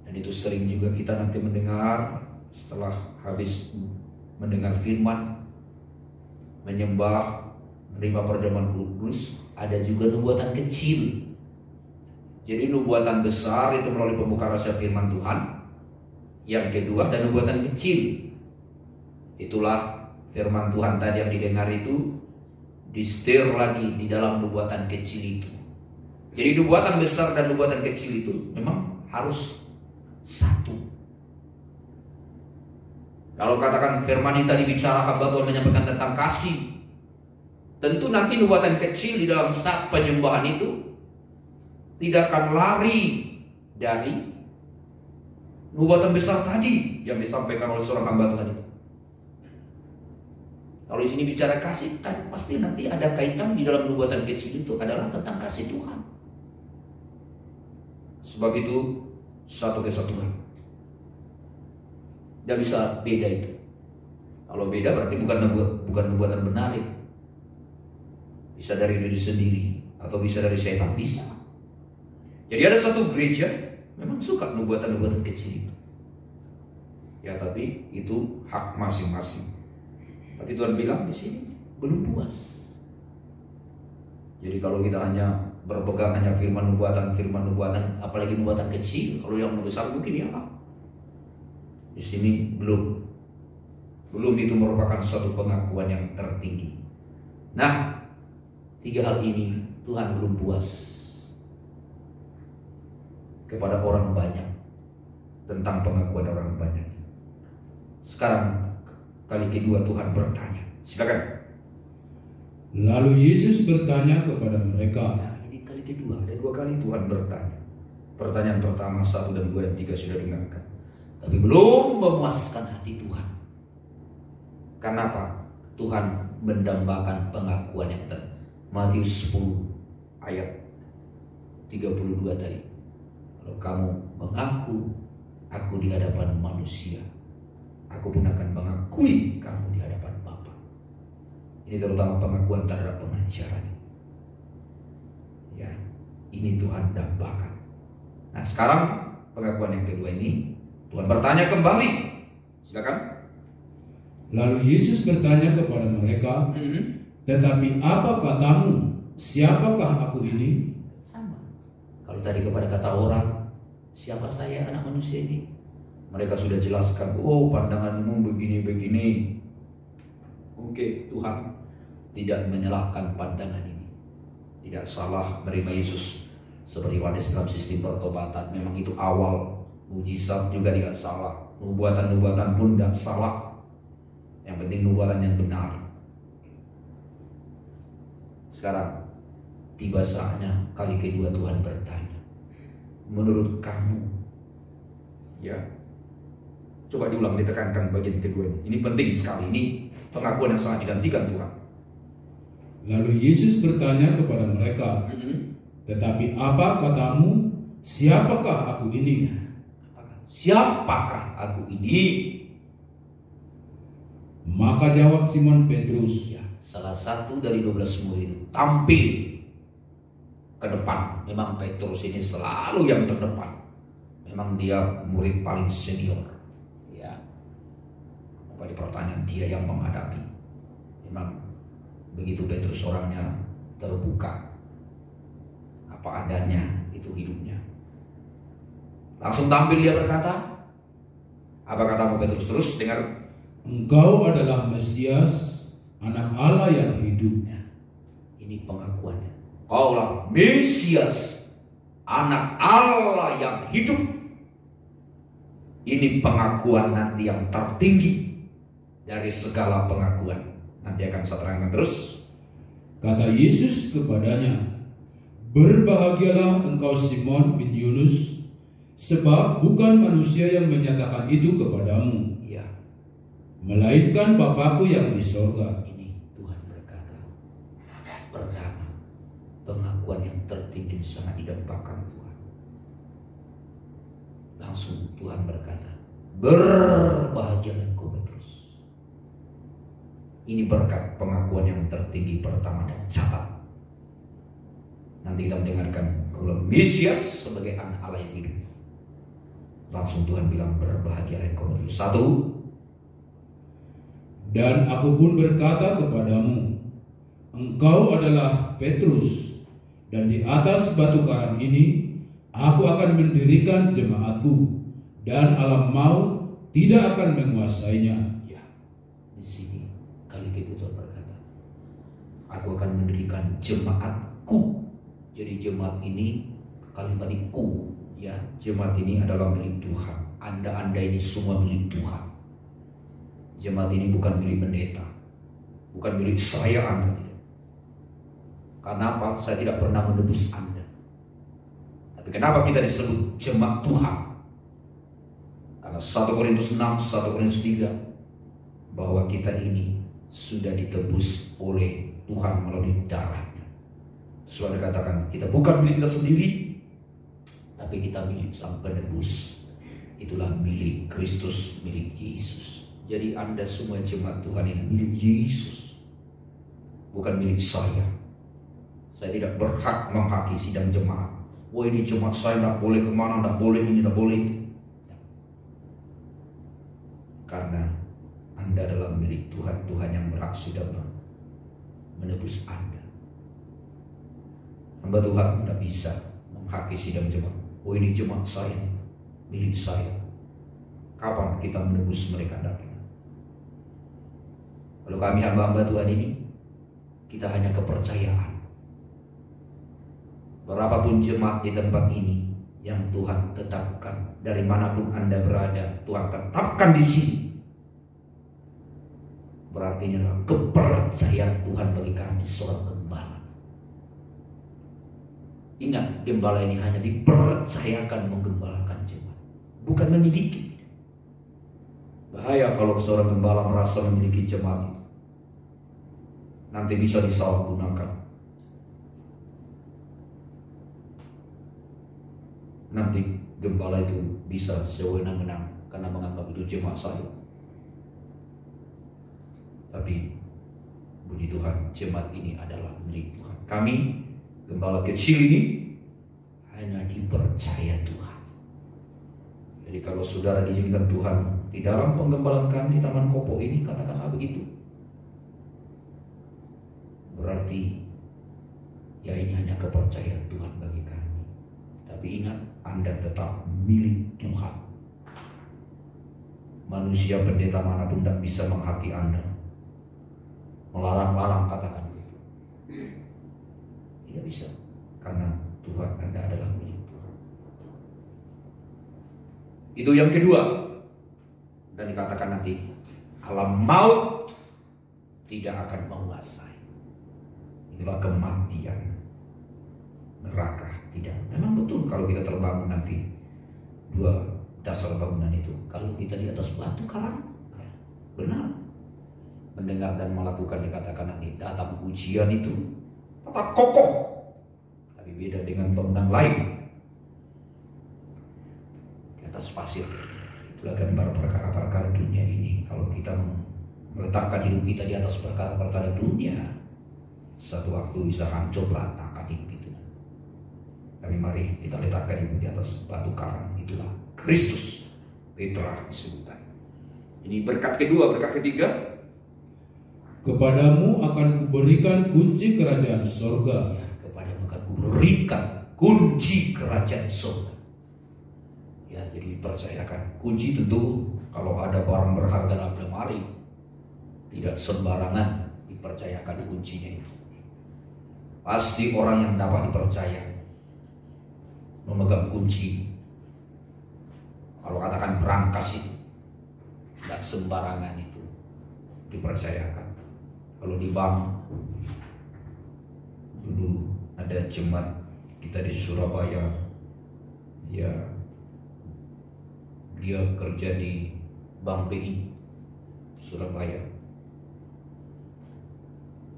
Dan itu sering juga kita nanti mendengar setelah habis mendengar firman, menyembah, menerima perjamuan kudus, ada juga nubuatan kecil. Jadi nubuatan besar itu melalui pembukaan rahasia firman Tuhan. Yang kedua ada nubuatan kecil. Itulah firman Tuhan tadi yang didengar itu disetir lagi di dalam nubuatan kecil itu. Jadi nubuatan besar dan nubuatan kecil itu memang harus satu. Kalau katakan firman ini tadi bicara hamba Tuhan menyampaikan tentang kasih, tentu nanti nubuatan kecil di dalam saat penyembahan itu tidak akan lari dari nubuatan besar tadi yang disampaikan oleh seorang hamba Tuhan itu. Kalau di sini bicara kasih, kan pasti nanti ada kaitan di dalam nubuatan kecil itu adalah tentang kasih Tuhan. Sebab itu satu kesatuan. Tidak bisa beda itu. Kalau beda berarti bukan nubuatan benar itu. Bisa dari diri sendiri atau bisa dari setan, bisa. Jadi ada satu gereja memang suka nubuatan-nubuatan kecil itu. Ya tapi itu hak masing-masing. Tapi Tuhan bilang di sini belum puas. Jadi kalau kita hanya berpegang hanya firman nubuatan, apalagi nubuatan kecil, kalau yang besar mungkin ya di sini belum itu merupakan suatu pengakuan yang tertinggi. Nah, 3 hal ini Tuhan belum puas kepada orang banyak tentang pengakuan orang banyak. Sekarang kali kedua Tuhan bertanya. Silakan. Lalu Yesus bertanya kepada mereka. Nah, ini kali kedua, ada 2 kali Tuhan bertanya. Pertanyaan pertama 1 dan 2 dan 3 sudah dengarkan. Tapi belum memuaskan hati Tuhan. Kenapa? Tuhan mendambakan pengakuan yang Matius 10 ayat 32 tadi. Kalau kamu mengaku aku di hadapan manusia, aku pun akan mengakui kamu di hadapan Bapa. Ini terutama pengakuan terhadap pengajaran. Ya, ini Tuhan dambakan. Nah, sekarang pengakuan yang kedua ini Tuhan bertanya kembali. Silakan. Lalu Yesus bertanya kepada mereka, tetapi apa katamu? Siapakah aku ini? Sama. Kalau tadi kepada kata orang, siapa saya anak manusia ini? Mereka sudah jelaskan, oh pandanganmu begini-begini. Oke, Tuhan tidak menyalahkan pandangan ini. Tidak salah menerima Yesus seperti Yohanes dalam sistem pertobatan. Memang itu awal. Mujizat juga tidak salah. Nubuatan-nubuatan pun tidak salah. Yang penting nubuatan yang benar. Sekarang tiba saatnya kali kedua Tuhan bertanya, menurut kamu, ya, coba diulang, ditekankan bagian kedua ini. Ini penting sekali. Ini pengakuan yang sangat dinantikan Tuhan. Lalu Yesus bertanya kepada mereka, tetapi apa katamu? Siapakah aku ini? Siapakah aku ini? Maka jawab Simon Petrus, Ya, salah satu dari 12 murid itu tampil ke depan. Memang Petrus ini selalu yang terdepan. Memang dia murid paling senior. Ya, pada pertanyaan dia yang menghadapi. Memang begitu Petrus orangnya terbuka, apa adanya itu hidupnya. Langsung tampil dia berkata, apa katamu Petrus? Terus dengar. Engkau adalah Mesias, anak Allah yang hidup. Ini pengakuannya. Kaulah Mesias, anak Allah yang hidup. Ini pengakuan nanti yang tertinggi dari segala pengakuan. Nanti akan saya terangkan terus. Kata Yesus kepadanya, berbahagialah engkau Simon bin Yunus, sebab bukan manusia yang menyatakan itu kepadamu, melainkan Bapakku yang di sorga. Ini Tuhan berkata, pertama, pengakuan yang tertinggi sangat didambakan Tuhan. Langsung Tuhan berkata, berbahagialah engkau Petrus. Ini berkat pengakuan yang tertinggi pertama, dan catat. Nanti kita mendengarkan kalau Mesias sebagai anak Allah yang hidup. Langsung Tuhan bilang, berbahagialah engkau Petrus. 1. Dan aku pun berkata kepadamu, engkau adalah Petrus, dan di atas batu karang ini aku akan mendirikan jemaatku, dan alam maut tidak akan menguasainya. Ya, di sini kali kedua Tuhan berkata, aku akan mendirikan jemaatku. Jadi jemaat ini kalimat ku, ya, jemaat ini adalah milik Tuhan. Anda ini semua milik Tuhan. Jemaat ini bukan milik pendeta, bukan milik saya, Anda tidak. Karena apa? Saya tidak pernah menebus Anda. Tapi kenapa kita disebut jemaat Tuhan? Karena 1 Korintus 6, 1 Korintus 3, bahwa kita ini sudah ditebus oleh Tuhan melalui darahnya. Sudah dikatakan, kita bukan milik kita sendiri, tapi kita milik Sang Penebus, itulah milik Kristus, milik Yesus. Jadi Anda semua jemaat Tuhan ini milik Yesus, bukan milik saya. Saya tidak berhak menghakimi sidang jemaat. Wah, ini jemaat saya tidak boleh kemana, tidak boleh ini, tidak boleh itu. Karena Anda adalah milik Tuhan. Tuhan yang berhak sudah menebus Anda. Hamba Tuhan tidak bisa menghakimi sidang jemaat. Oh, ini jemaat saya, milik saya. Kapan kita menebus mereka? Tidak pernah. Kalau kami hamba-hamba Tuhan ini, kita hanya kepercayaan. Berapapun jemaat di tempat ini yang Tuhan tetapkan, dari manapun Anda berada, Tuhan tetapkan di sini. Berarti ini adalah kepercayaan Tuhan bagi kami seorang gembala. Ingat, gembala ini hanya dipercayakan menggembalakan jemaat, bukan memiliki. Bahaya kalau seorang gembala merasa memiliki jemaat itu. Nanti bisa disalahgunakan. Nanti gembala itu bisa sewenang-wenang karena menganggap itu jemaat saya. Tapi puji Tuhan, jemaat ini adalah milik Tuhan. Kami, gembala kecil ini, hanya dipercaya Tuhan. Jadi kalau saudara diizinkan Tuhan di dalam penggembalaan kami di Taman Kopo ini, katakanlah begitu. Berarti ya ini hanya kepercayaan Tuhan bagi kami. Tapi ingat, Anda tetap milik Tuhan. Manusia pendeta manapun tidak bisa menghakimi Anda, melarang-larang, katakan begitu. Tidak bisa, karena Tuhan Anda adalah milik Tuhan. Itu yang kedua. Dan dikatakan nanti alam maut tidak akan menguasai. Itulah kematian, neraka tidak. Memang betul kalau kita terbangun nanti, dua dasar bangunan itu. Kalau kita di atas batu karang, ya, benar. Mendengar dan melakukan, dikatakan nanti datang ujian itu tetap kokoh. Tapi beda dengan bangunan lain di atas pasir. Itulah gambar perkara-perkara dunia ini. Kalau kita meletakkan hidup kita di atas perkara-perkara dunia, satu waktu bisa hancur berantakan hidup itu. Tapi mari kita letakkan hidup di atas batu karang. Itulah Kristus, Petra disebutkan. Ini berkat kedua. Berkat ketiga, kepadamu akan kuberikan kunci kerajaan sorga. ya, kepadamu akan kuberikan kunci kerajaan sorga. Ya, jadi dipercayakan kunci. Tentu kalau ada barang berharga dalam lemari, tidak sembarangan dipercayakan kuncinya itu. Pasti orang yang dapat dipercaya memegang kunci. Kalau katakan berangkas itu, tidak sembarangan itu dipercayakan. Kalau di bank, dulu ada jemaat kita di Surabaya, ya, dia kerja di Bank BI Surabaya.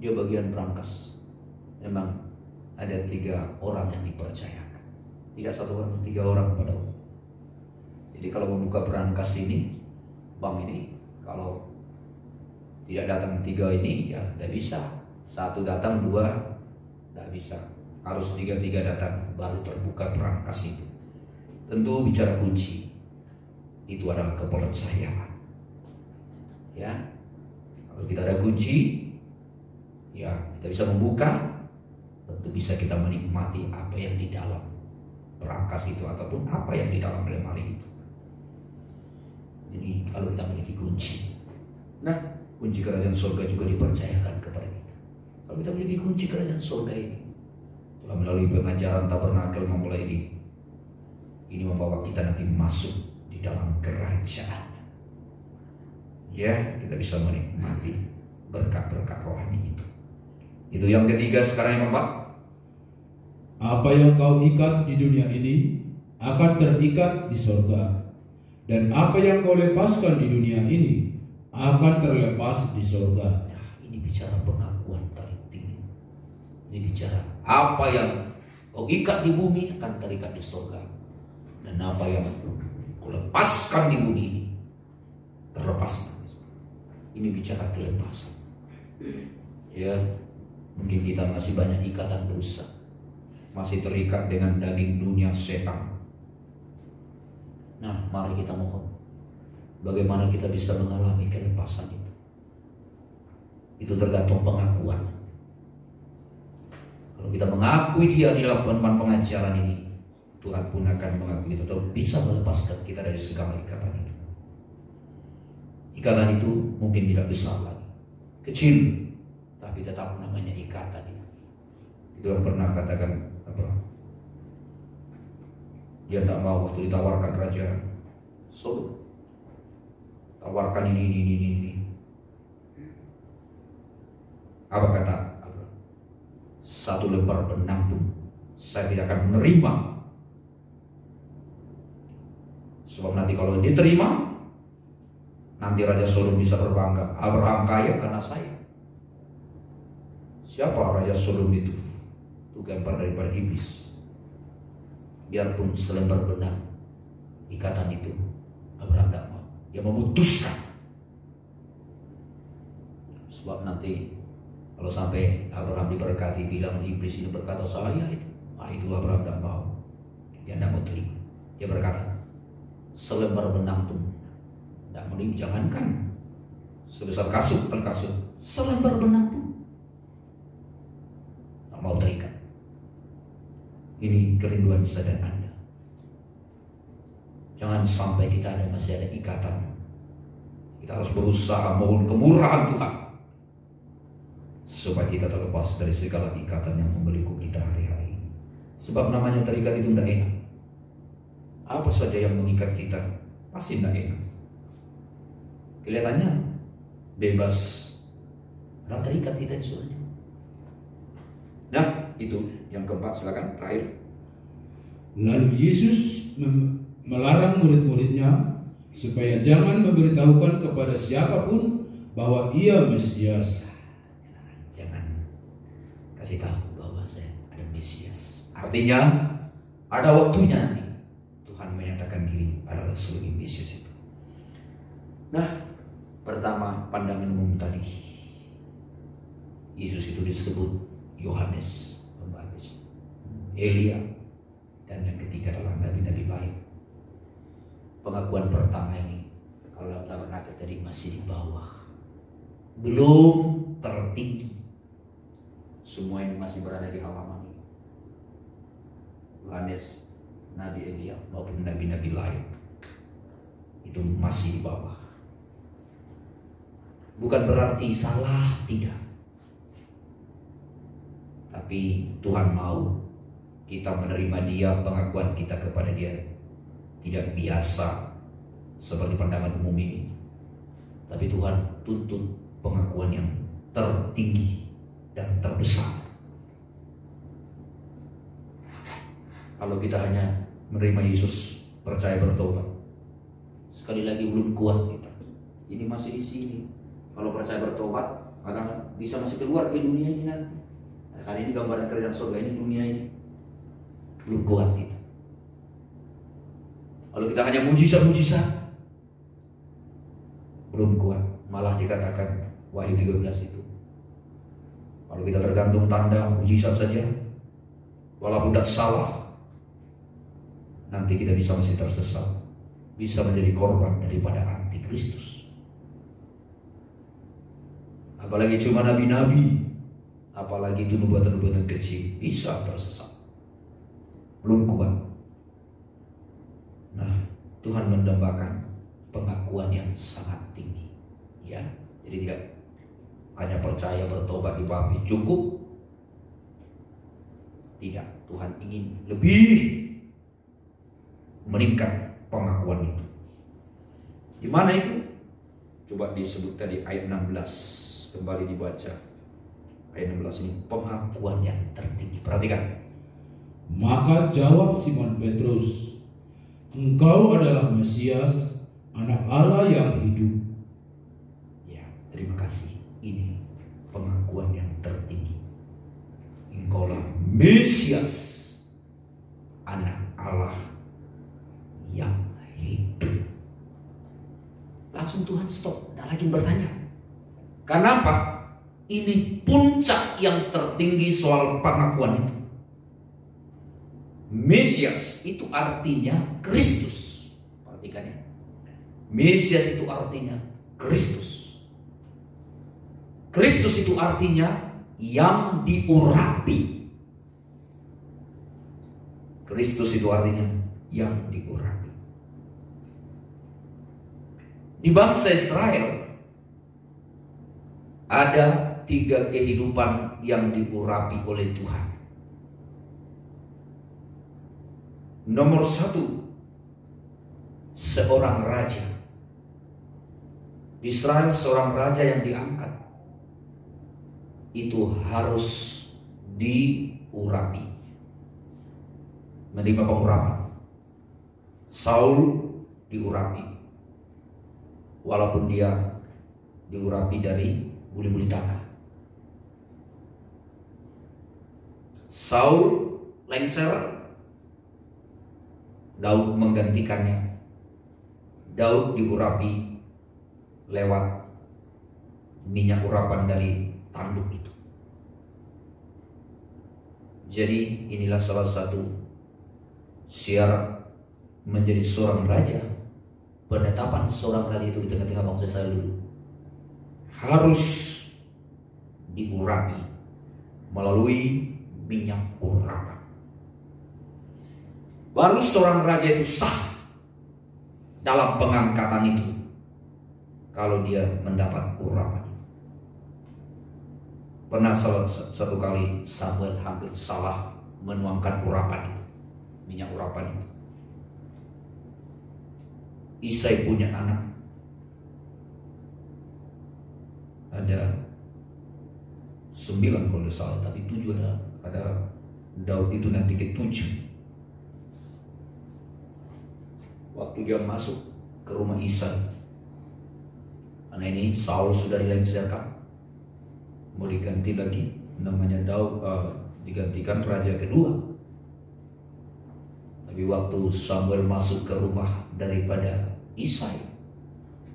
Dia bagian berangkas. Memang ada 3 orang yang dipercayakan. Tidak 1 orang, 3 orang pada umum. Jadi kalau membuka berangkas ini, bank ini, kalau tidak datang 3 ini, ya tidak bisa. 1 datang, 2 tidak bisa. Harus 3 datang baru terbuka berangkas itu. Tentu bicara kunci, itu adalah kepercayaan. Ya, kalau kita ada kunci, ya kita bisa membuka. Tentu bisa kita menikmati apa yang di dalam berangkas itu, ataupun apa yang di dalam lemari itu. Jadi kalau kita memiliki kunci, nah kunci kerajaan surga juga dipercayakan kepada kita. Kalau kita memiliki kunci kerajaan surga ini, telah melalui pengajaran tabernakel memulai ini membawa kita nanti masuk di dalam kerajaan. Ya, kita bisa menikmati berkat-berkat rohani itu. Itu yang ketiga. Sekarang yang keempat, Apa yang kau ikat di dunia ini akan terikat di sorga, dan apa yang kau lepaskan di dunia ini akan terlepas di sorga. nah, ini bicara pengakuan paling tinggi. Ini bicara apa yang kau ikat di bumi akan terikat di sorga, dan apa yang kulepaskan di bumi ini, terlepas. Ini bicara kelepasan. Ya, mungkin kita masih banyak ikatan dosa, masih terikat dengan daging dunia setan. Nah, mari kita mohon, bagaimana kita bisa mengalami kelepasan itu. Itu tergantung pengakuan. Kalau kita mengakui Dia di dalam pengajaran ini, Tuhan pun akan mengakui itu, atau bisa melepaskan kita dari segala ikatan itu. Ikatan itu mungkin tidak besar lagi, kecil, tapi tetap namanya ikatan itu. Itu yang pernah katakan Abraham. Dia tidak mau waktu ditawarkan raja Sodom, tawarkan ini. Apa kata Abraham? 1 lembar benang pun saya tidak akan menerima. Sebab nanti kalau diterima, nanti Raja Sodom bisa berbangga, Abraham kaya karena saya. Siapa Raja Sodom itu? Itu gambar daripada iblis. Biarpun selembar benang, ikatan itu Abraham tidak mau. Dia memutuskan. Sebab nanti kalau sampai Abraham diberkati, bilang iblis ini berkata saya itu, itu Abraham tidak mau. Dia tidak mau terima. Dia berkata, selembar benang pun tidak mau, jangankan sebesar kasut, selembar benang pun tidak mau terikat. Ini kerinduan saya dan Anda. Jangan sampai kita masih ada ikatan. Kita harus berusaha mohon kemurahan Tuhan supaya kita terlepas dari segala ikatan yang membelenggu kita hari-hari ini. Sebab namanya terikat itu tidak enak. Apa saja yang mengikat kita pasti tidak enak. Kelihatannya bebas, padahal terikat kita di surga. Nah, itu yang keempat, silakan terakhir. Lalu Yesus melarang murid-muridnya supaya jangan memberitahukan kepada siapapun bahwa Ia Mesias. Jangan kasih tahu bahwa saya ada Mesias. Artinya ada waktunya nanti Tuhan menyatakan diri adalah sebagai Mesias itu. Nah, pertama pandangan umum tadi, Yesus itu disebut Yohanes Pembaptis, Elia, dan yang ketiga adalah nabi-nabi lain. Pengakuan pertama ini kalau dalam tabernakel tadi masih di bawah, belum tertinggi. Semua ini masih berada di halaman ini. Yohanes, Nabi Elia maupun nabi-nabi lain itu masih di bawah. Bukan berarti salah, tidak. Tapi Tuhan mau kita menerima Dia, pengakuan kita kepada Dia tidak biasa seperti pandangan umum ini. Tapi Tuhan tuntut pengakuan yang tertinggi dan terbesar. Kalau kita hanya menerima Yesus, percaya bertobat, sekali lagi belum kuat kita. Ini masih di sini. Kalau percaya bertobat, akan bisa masih keluar ke dunia ini nanti. Nah, karena ini gambaran kerajaan surga ini, dunia ini belum kuat kita. Kalau kita hanya mujizat-mujizat, belum kuat. Malah dikatakan Wahyu 13 itu, kalau kita tergantung tanda mujizat saja, walaupun tidak salah, nanti kita bisa masih tersesat, bisa menjadi korban daripada antikristus. Apalagi cuma nabi-nabi, apalagi itu nubuatan-nubuatan kecil, bisa tersesat, belum kuat. Nah, Tuhan mendambakan pengakuan yang sangat tinggi, ya. Jadi tidak hanya percaya bertobat dibaptis cukup, tidak. Tuhan ingin lebih meningkat pengakuan itu. Di mana itu? Coba disebut tadi ayat 16. Kembali dibaca ayat 16 ini, pengakuan yang tertinggi. Perhatikan. Maka jawab Simon Petrus, Engkau adalah Mesias, Anak Allah yang hidup. Ya, terima kasih. Ini pengakuan yang tertinggi. Engkau adalah Mesias, Anak Allah yang hidup. Langsung Tuhan stop, tidak lagi bertanya. Kenapa? Ini puncak yang tertinggi soal pengakuan itu. Mesias itu artinya Kristus. Perhatikan ya. Mesias itu artinya Kristus. Kristus itu artinya yang diurapi. Kristus itu artinya yang diurapi. Di bangsa Israel ada 3 kehidupan yang diurapi oleh Tuhan. Nomor 1, seorang raja. Di Israel seorang raja yang diangkat itu harus diurapi, menerima pengurapan. Saul diurapi, walaupun dia diurapi dari buli-buli tanah. Saul lengser, Daud menggantikannya. Daud diurapi lewat minyak urapan dari tanduk itu. Jadi inilah salah satu syarat menjadi seorang raja. Penetapan seorang raja itu di tengah-tengah bangsa Israel dulu harus diurapi melalui minyak urapan. Baru seorang raja itu sah dalam pengangkatan itu kalau dia mendapat urapan. Pernah satu kali Samuel hampir salah menuangkan urapan itu, minyak urapan itu. Isai punya anak, ada 9 kalau tidak salah, tapi 7 ada Daud itu nanti ke-7. Waktu dia masuk ke rumah Isai, karena ini Saul sudah dilengserkan, mau diganti lagi namanya Daud, digantikan raja kedua. Tapi waktu Samuel masuk ke rumah daripada Isai,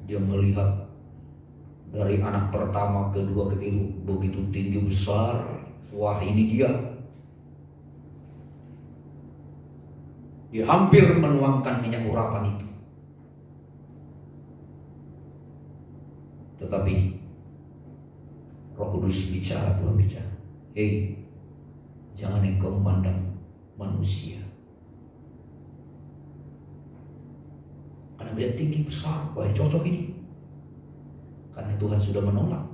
dia melihat dari anak pertama, kedua, ketiga begitu tinggi besar. Wah, ini dia. Dia hampir menuangkan minyak urapan itu. Tetapi Roh Kudus bicara, Tuhan bicara, "Hei, jangan engkau memandang manusia." Karena dia tinggi besar, wah cocok ini. Karena Tuhan sudah menolak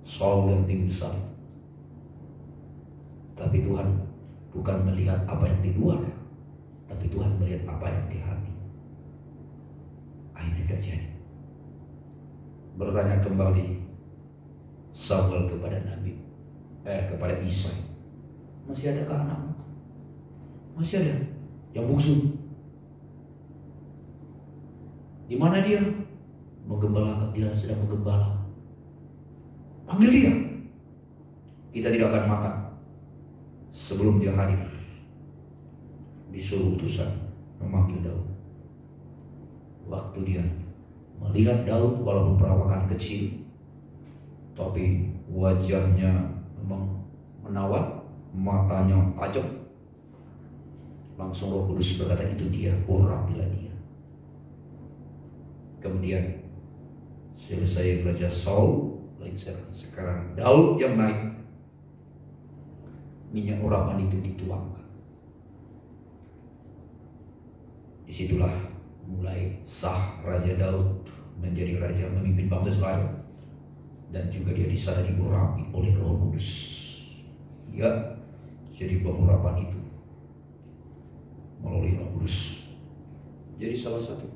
Saul yang tinggi besar. Tapi Tuhan bukan melihat apa yang di luar, tapi Tuhan melihat apa yang di hati. Akhirnya jadi. Bertanya kembali Samuel kepada kepada Isai, "Masih adakah anakmu?" "Masih ada, yang bungsu." "Di mana dia?" "Menggembala, dia sedang menggembala." "Panggil dia." "Kita tidak akan makan sebelum dia hadir." Disuruh utusan memanggil Daud. Waktu dia melihat Daud, walaupun perawakan kecil, tapi wajahnya memang menawan, matanya tajam, langsung Roh Kudus berkata, "Itu dia, urapilah dia." Kemudian selesai Raja Saul, sekarang Daud yang naik, minyak urapan itu dituangkan. Disitulah mulai sah Raja Daud menjadi raja, memimpin bangsa Israel, dan juga dia di sana diurapi oleh Roh Kudus. Ya, jadi pengurapan itu melalui Roh Kudus. Jadi salah satu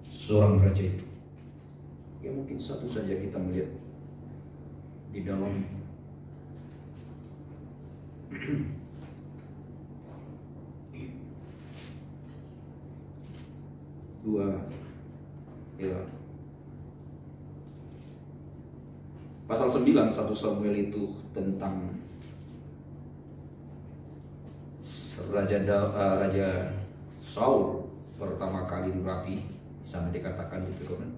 seorang raja itu, ya mungkin satu saja kita melihat di dalam pasal 9 1 Samuel itu tentang Raja Saul pertama kali diurapi. Sana dikatakan gitu kan,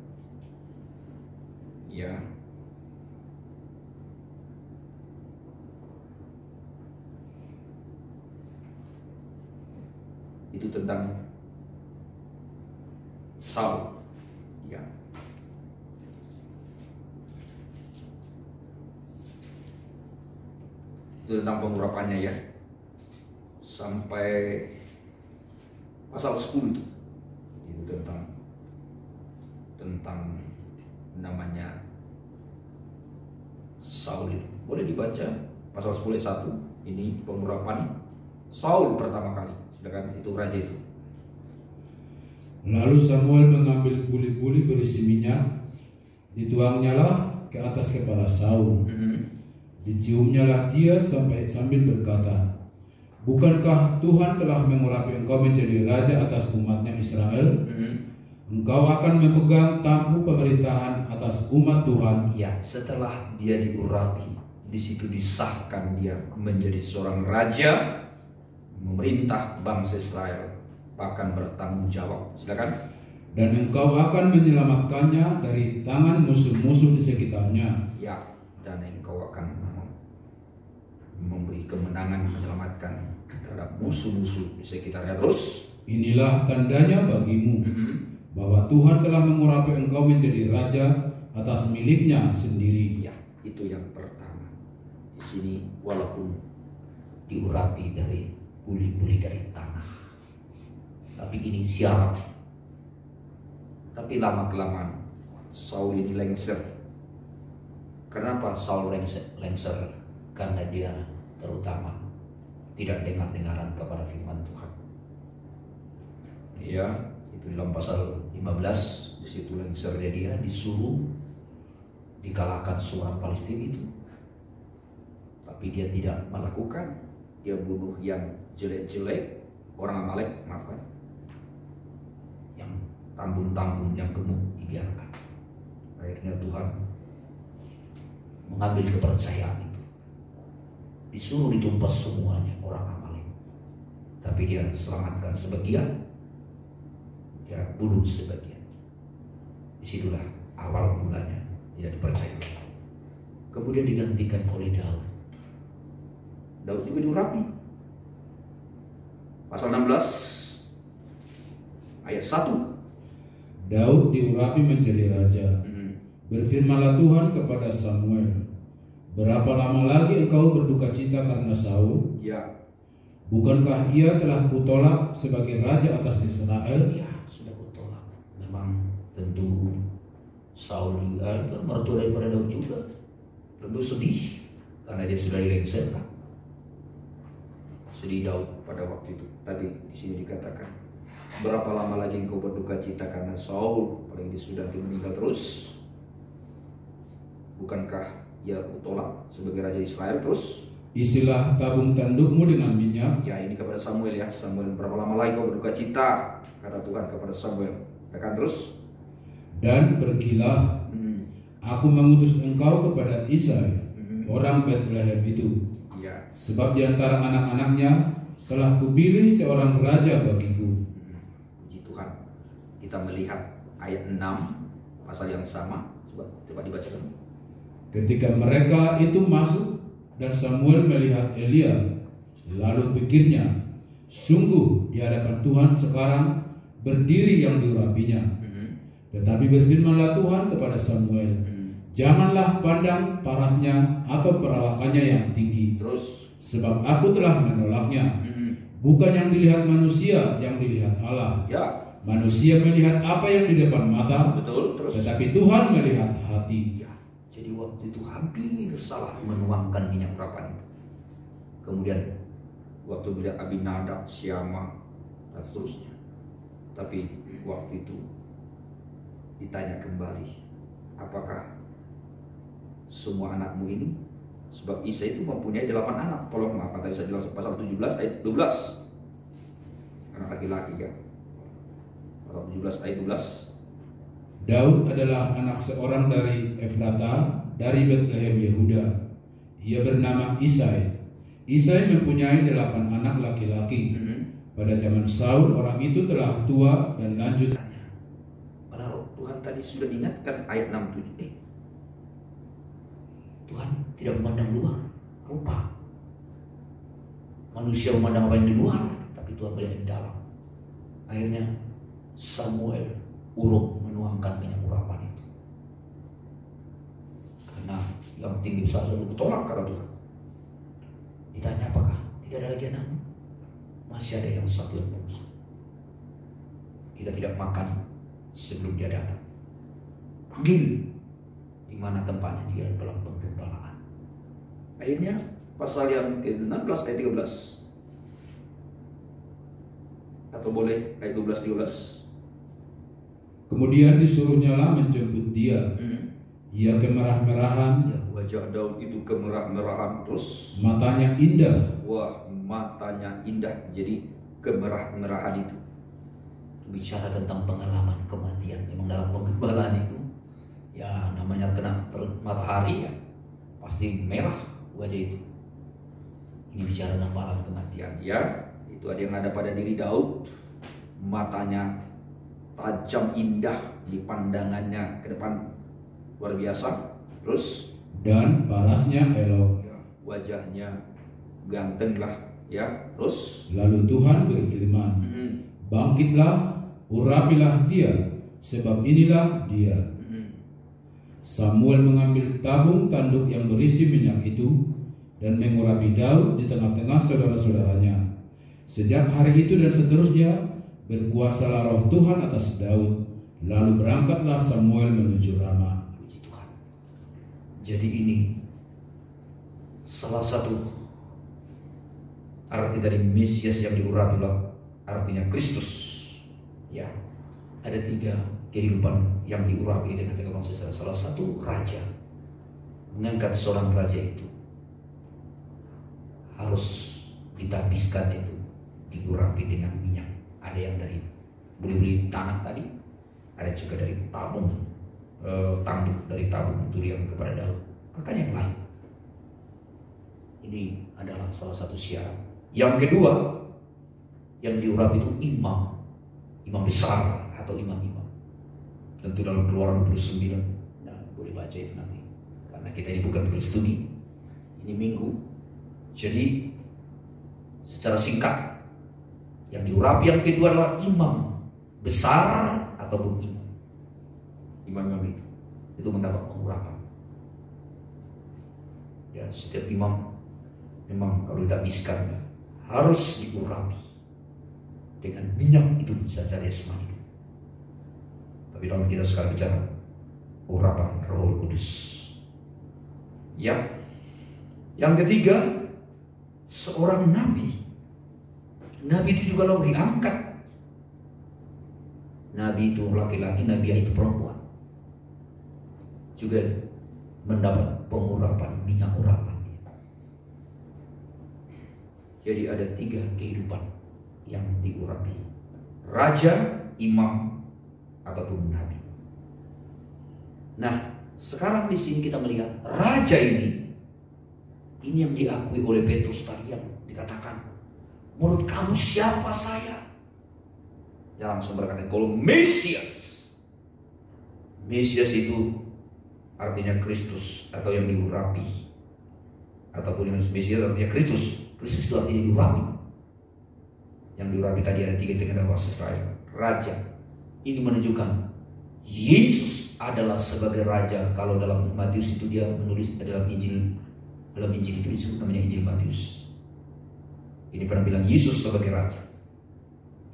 Ya. Itu tentang Saul. Ya. Itu tentang pengurapannya ya. Sampai pasal 10 itu. Itu tentang namanya Saul itu. Boleh dibaca pasal 10 ayat 1. Ini pengurapan Saul pertama kali. Silakan, itu raja itu. Lalu Samuel mengambil buli-buli berisi minyak, dituangnyalah ke atas kepala Saul. Diciumnyalah dia sambil berkata, "Bukankah Tuhan telah mengurapi engkau menjadi raja atas umatnya Israel? Engkau akan memegang tampuk pemerintahan atas umat Tuhan." Ya, setelah dia diurapi, di situ disahkan dia menjadi seorang raja, memerintah bangsa Israel, bahkan bertanggung jawab. Silakan. Dan engkau akan menyelamatkannya dari tangan musuh-musuh di sekitarnya. Ya, dan engkau akan memberi kemenangan, menyelamatkan terhadap musuh-musuh di sekitarnya. Terus, inilah tandanya bagimu bahwa Tuhan telah mengurapi engkau menjadi raja atas miliknya sendiri. ya, itu yang pertama. Di sini walaupun diurapi dari buli-buli dari tanah, tapi ini syarat. Tapi lama-kelamaan Saul ini lengser. Kenapa Saul lengser? Karena dia terutama tidak dengar-dengaran kepada firman Tuhan. Ya, itu dalam pasal 15, di situ lengser dia disuruh dikalahkan seorang Palestina itu. Tapi dia tidak melakukan. Dia bunuh yang jelek-jelek, orang Amalek, maafkan. Yang tambun-tambun, yang gemuk dibiarkan. Akhirnya Tuhan mengambil kepercayaan itu. Disuruh ditumpas semuanya orang Amalek. Tapi dia selamatkan sebagian, dia bunuh sebagian. Disitulah awal mulanya tidak dipercaya. Kemudian digantikan oleh Daud. Daud juga diurapi. Pasal 16 ayat 1. Daud diurapi menjadi raja. Berfirmanlah Tuhan kepada Samuel, "Berapa lama lagi engkau berduka cita karena Saul? Ya. Bukankah ia telah kutolak sebagai raja atas Israel?" Ya, sudah kutolak. Memang tentu Saul juga mertua daripada Daud juga. Tentu sedih karena dia sudah dilengserkan. Sedih Daud pada waktu itu. Tapi di sini dikatakan, berapa lama lagi engkau berduka cita karena Saul, apalagi dia sudah meninggal terus? Bukankah ia kutolak sebagai raja Israel? Terus, "Isilah tabung tandukmu dengan minyak." ya, ini kepada Samuel ya. Samuel, berapa lama lagi kau berduka cita? Kata Tuhan kepada Samuel. Akan terus, "Dan pergilah, aku mengutus engkau kepada Isai, orang Bethlehem itu. ya, Sebab di antara anak-anaknya telah kupilih seorang raja bagiku." Puji Tuhan. Kita melihat ayat 6 pasal yang sama. Coba dibacakan. Ketika mereka itu masuk dan Samuel melihat Elia, lalu pikirnya, "Sungguh di hadapan Tuhan sekarang berdiri yang diurapinya." Tetapi berfirmanlah Tuhan kepada Samuel, "Janganlah pandang parasnya atau perawakannya yang tinggi. Terus, Sebab aku telah menolaknya. Bukan yang dilihat manusia, yang dilihat Allah. ya, Manusia melihat apa yang di depan mata, betul. Terus, tetapi Tuhan melihat hati." ya, jadi waktu itu hampir salah menuangkan minyak urapan itu. Kemudian waktu melihat Abinadab, Syama, dan seterusnya. Tapi waktu itu ditanya kembali, apakah semua anakmu ini? Sebab Isa itu mempunyai 8 anak. Tolong maafkan, tadi saya bilang pasal 17 ayat 12. Anak laki-laki ya. Pasal 17 ayat 12. Daud adalah anak seorang dari Efrata, dari Bethlehem Yehuda. Ia bernama Isai. Isai mempunyai 8 anak laki-laki. Pada zaman Saul, orang itu telah tua dan lanjut. Padahal Tuhan tadi sudah diingatkan ayat 67. Tuhan tidak memandang luar rupa. Manusia memandang apa yang di luar, tapi Tuhan melihat yang di dalam. Akhirnya Samuel urung menuangkan minyak urapan itu. Karena yang tinggi besar selalu bertolak kata Tuhan. Ditanya apakah tidak ada lagi anakmu? Masih ada yang satu yang bungsu. Kita tidak makan sebelum dia datang. Panggil di mana tempatnya dia dalam penggembalaan. Akhirnya pasal yang ke-16 ayat 13. Atau boleh ayat 12-13. Kemudian disuruhnyalah menjemput dia. Ia kemerah-merahan. Ya, wajah Daud itu kemerah-merahan, terus Matanya indah. wah, matanya indah. Jadi kemerah-merahan itu Bicara tentang pengalaman kematian. Memang dalam penggembalaan itu, ya namanya kena matahari ya pasti merah wajah itu. Ini bicara tentang malam kematian. ya, itu ada yang ada pada diri Daud. Matanya tajam, indah di pandangannya ke depan, luar biasa. Terus Dan parasnya elok. ya, wajahnya ganteng lah, ya. Terus Lalu Tuhan berfirman, bangkitlah, urapilah dia, sebab inilah dia. Samuel mengambil tabung tanduk yang berisi minyak itu dan mengurapi Daud di tengah-tengah saudara-saudaranya. Sejak hari itu dan seterusnya berkuasalah roh Tuhan atas Daud. Lalu berangkatlah Samuel menuju Rama. Puji Tuhan. Jadi ini salah satu arti dari Mesias yang diurapi artinya Kristus. Ya, ada 3 kehidupan yang diurapi dengan tengah bangsa. Salah satu raja, mengangkat seorang raja itu harus ditabiskan itu, diurapi dengan minyak. Ada yang dari beli tanah tadi, ada juga dari tabung, tanduk dari tabung itu yang kepada Daud. Bahkan yang lain. Ini adalah salah satu syarat. Yang kedua, yang diurapi itu imam besar atau imam-imam. Tentu dalam Keluaran 29. Nah, boleh baca itu nanti. Karena kita ini bukan Bible study, ini minggu. Jadi secara singkat, yang diurapi yang kedua adalah imam besar ataupun imam. Imam-imam itu mendapat pengurapan. Ya, setiap imam memang kalau ditabiskan harus diurapi dengan minyak itu saja dia semuanya. Tapi dalam kita sekarang bicara urapan Roh Kudus. Ya, yang ketiga, seorang nabi. Nabi itu juga lalu diangkat. Nabi itu laki-laki, nabi itu perempuan. Juga mendapat pengurapan, minyak urapan. Jadi ada 3 kehidupan yang diurapi: raja, imam, ataupun nabi. Nah, sekarang di sini kita melihat raja ini yang diakui oleh Petrus tadi, yang dikatakan, menurut kamu siapa saya? Dia langsung berkata, kalau Mesias. Mesias itu artinya Kristus atau yang diurapi, ataupun yang Mesias artinya Kristus. Kristus itu artinya diurapi. Yang diurapi tadi ada 3 tingkatan bahasa Israel. Raja. Ini menunjukkan Yesus adalah sebagai raja. Kalau dalam Matius itu dia menulis dalam Injil itu disebut namanya Injil Matius. Ini pernah bilang Yesus sebagai raja.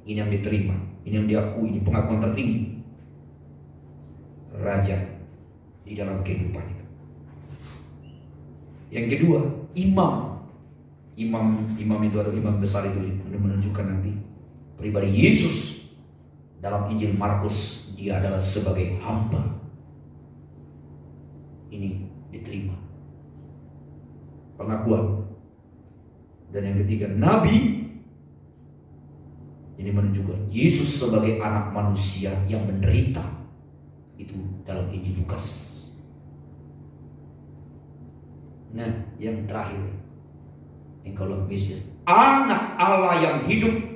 Ini yang diterima, ini yang diakui, ini pengakuan tertinggi. Raja di dalam kehidupan itu. Yang kedua, imam. Imam itu atau imam besar itu menunjukkan nanti pribadi Yesus. Dalam Injil Markus dia adalah sebagai hamba. Ini diterima pengakuan. Dan yang ketiga, nabi. Ini menunjukkan Yesus sebagai anak manusia yang menderita. Itu dalam Injil Lukas. Nah, yang terakhir, engkaulah Mesias, anak Allah yang hidup.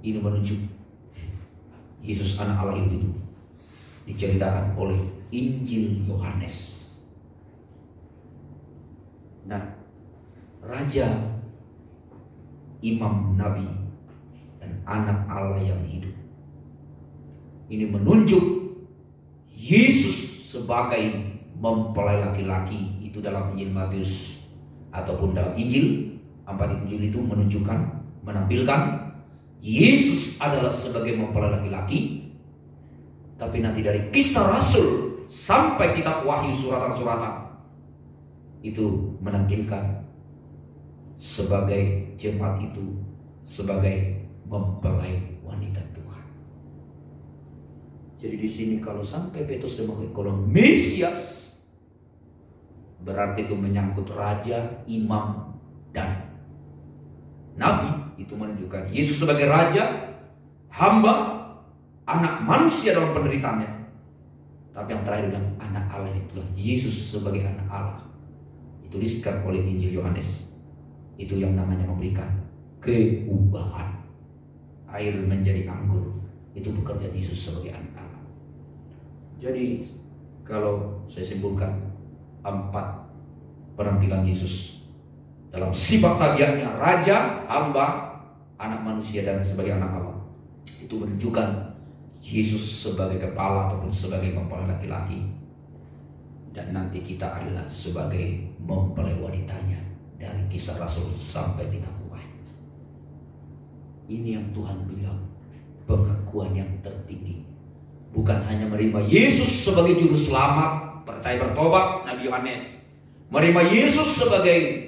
Ini menunjuk Yesus anak Allah itu diceritakan oleh Injil Yohanes. Nah, Raja, Imam, Nabi, dan Anak Allah yang hidup. Ini menunjuk Yesus sebagai mempelai laki-laki. Itu dalam Injil Matius ataupun dalam Injil, 4 Injil itu menunjukkan, menampilkan Yesus adalah sebagai mempelai laki-laki. Tapi nanti dari Kisah Rasul sampai kitab Wahyu, suratan-suratan, itu menampilkan sebagai jemaat itu sebagai mempelai wanita Tuhan. Jadi di sini kalau sampai Petrus kalau Mesias, berarti itu menyangkut raja, imam, dan nabi. Itu menunjukkan Yesus sebagai raja, hamba, anak manusia dalam penderitaannya. Tapi yang terakhir bilang anak Allah, itulah Yesus sebagai anak Allah. Dituliskan oleh Injil Yohanes. Itu yang namanya memberikan keubahan. Air menjadi anggur. Itu bekerja Yesus sebagai anak Allah. Jadi kalau saya simpulkan 4 penampilan Yesus dalam sifat tabiatnya, raja, hamba, anak manusia, dan sebagai anak Allah, itu menunjukkan Yesus sebagai kepala ataupun sebagai mempelai laki-laki, dan nanti kita adalah sebagai mempelai wanitanya dari Kisah Rasul sampai kitab Wahyu. Ini yang Tuhan bilang, pengakuan yang tertinggi. Bukan hanya menerima Yesus sebagai juru selamat, percaya bertobat, Nabi Yohanes. Menerima Yesus sebagai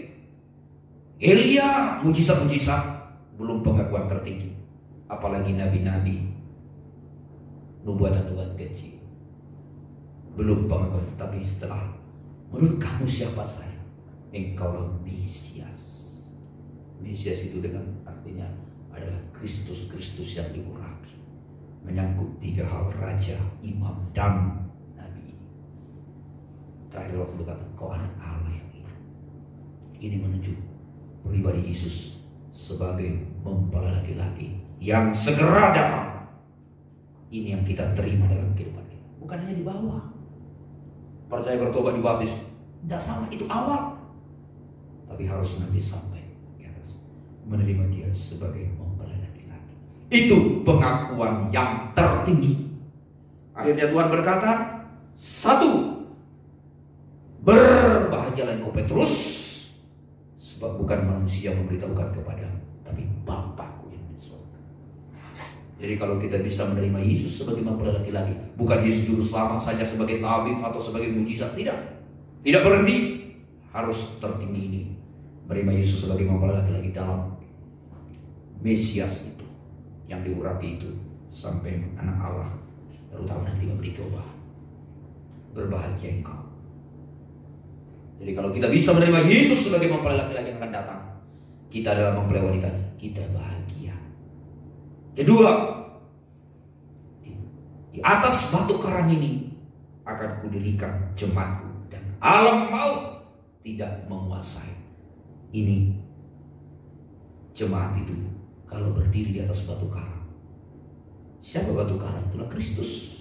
Elia, mujizat-mujizat, belum pengakuan tertinggi. Apalagi nabi-nabi, nubuatan-nubuatan kecil, belum pengakuan. Tapi setelah, menurut kamu siapa saya? Engkaulah Mesias. Mesias itu dengan artinya adalah Kristus yang diurapi, menyangkut 3 hal: raja, imam, dan nabi. Terakhir waktu berkata, kau anak Allah yang hidup. Ini menunjuk pribadi Yesus sebagai mempelai laki-laki yang segera datang. Ini yang kita terima dalam kehidupan kita. Bukan hanya di bawah, percaya bertobat, dibaptis, tidak salah, itu awal. Tapi harus nanti sampai ke atas, menerima dia sebagai mempelai laki-laki. Itu pengakuan yang tertinggi. Akhirnya Tuhan berkata, 1, berbahagialah engkau Petrus, sebab bukan manusia memberitahukan kepadamu, tapi Bapakku yang di surga. Jadi kalau kita bisa menerima Yesus sebagai mempelai laki-laki, bukan Yesus juru selamat saja sebagai tabib atau sebagai mujizat, tidak berhenti, harus tertinggi ini, menerima Yesus sebagai mempelai laki-laki dalam Mesias itu yang diurapi itu sampai anak Allah, terutama nanti memberi keubahan. Berbahagia engkau. Jadi kalau kita bisa menerima Yesus sebagai mempelai laki-laki yang akan datang, kita adalah mempelai wanita, kita bahagia. Kedua, di atas batu karang ini akan kudirikan jemaatku, dan alam maut tidak menguasai. Ini jemaat itu kalau berdiri di atas batu karang. Siapa batu karang? Itulah Kristus.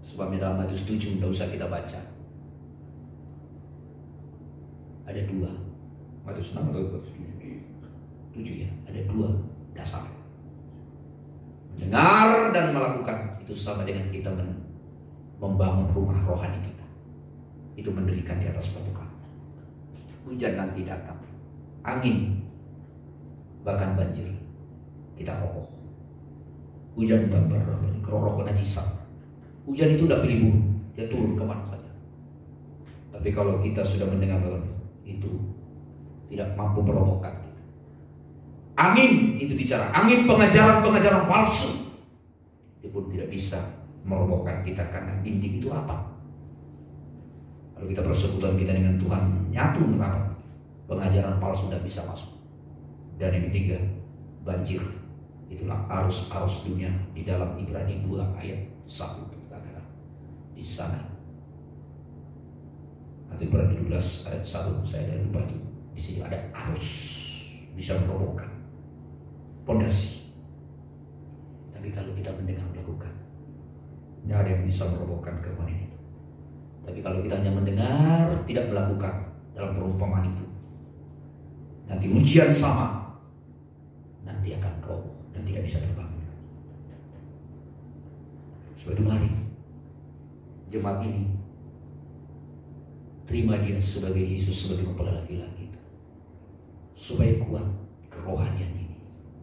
Sebabnya dalam Matius 7, tidak usah kita baca, ada 2. Matius 6 atau Matius 7 ya, ada 2 dasar. Mendengar dan melakukan, itu sama dengan kita membangun rumah rohani kita. Itu mendirikan di atas batu karang. Hujan nanti datang, angin, bahkan banjir, kita kokoh. Hujan dan kerorok najisat. Hujan itu tidak pilih bulu, dia turun kemana saja. Tapi kalau kita sudah mendengar itu tidak mampu merobohkan kita. Angin itu bicara, angin pengajaran palsu, itu pun tidak bisa merobohkan kita, karena dinding itu apa? Kalau kita persekutuan kita dengan Tuhan nyatu merapat, pengajaran palsu tidak bisa masuk. Dan yang ketiga, banjir. Itulah arus dunia di dalam Ibrani 2 ayat 1 dikatakan di sana. Atau Ibrani 12 ayat 1, saya ada lupa itu. Di sini ada arus bisa merobohkan pondasi. Tapi kalau kita mendengar melakukan, tidak ada yang bisa merobohkan kekuatan itu. Tapi kalau kita hanya mendengar tidak melakukan, dalam perumpamaan itu. Nanti ujian sama, nanti akan roboh dan tidak bisa terbangun. Sebab itu mari jemaat ini terima dia sebagai Yesus, sebagai mempelai laki-laki itu, supaya kuat kerohanian ini,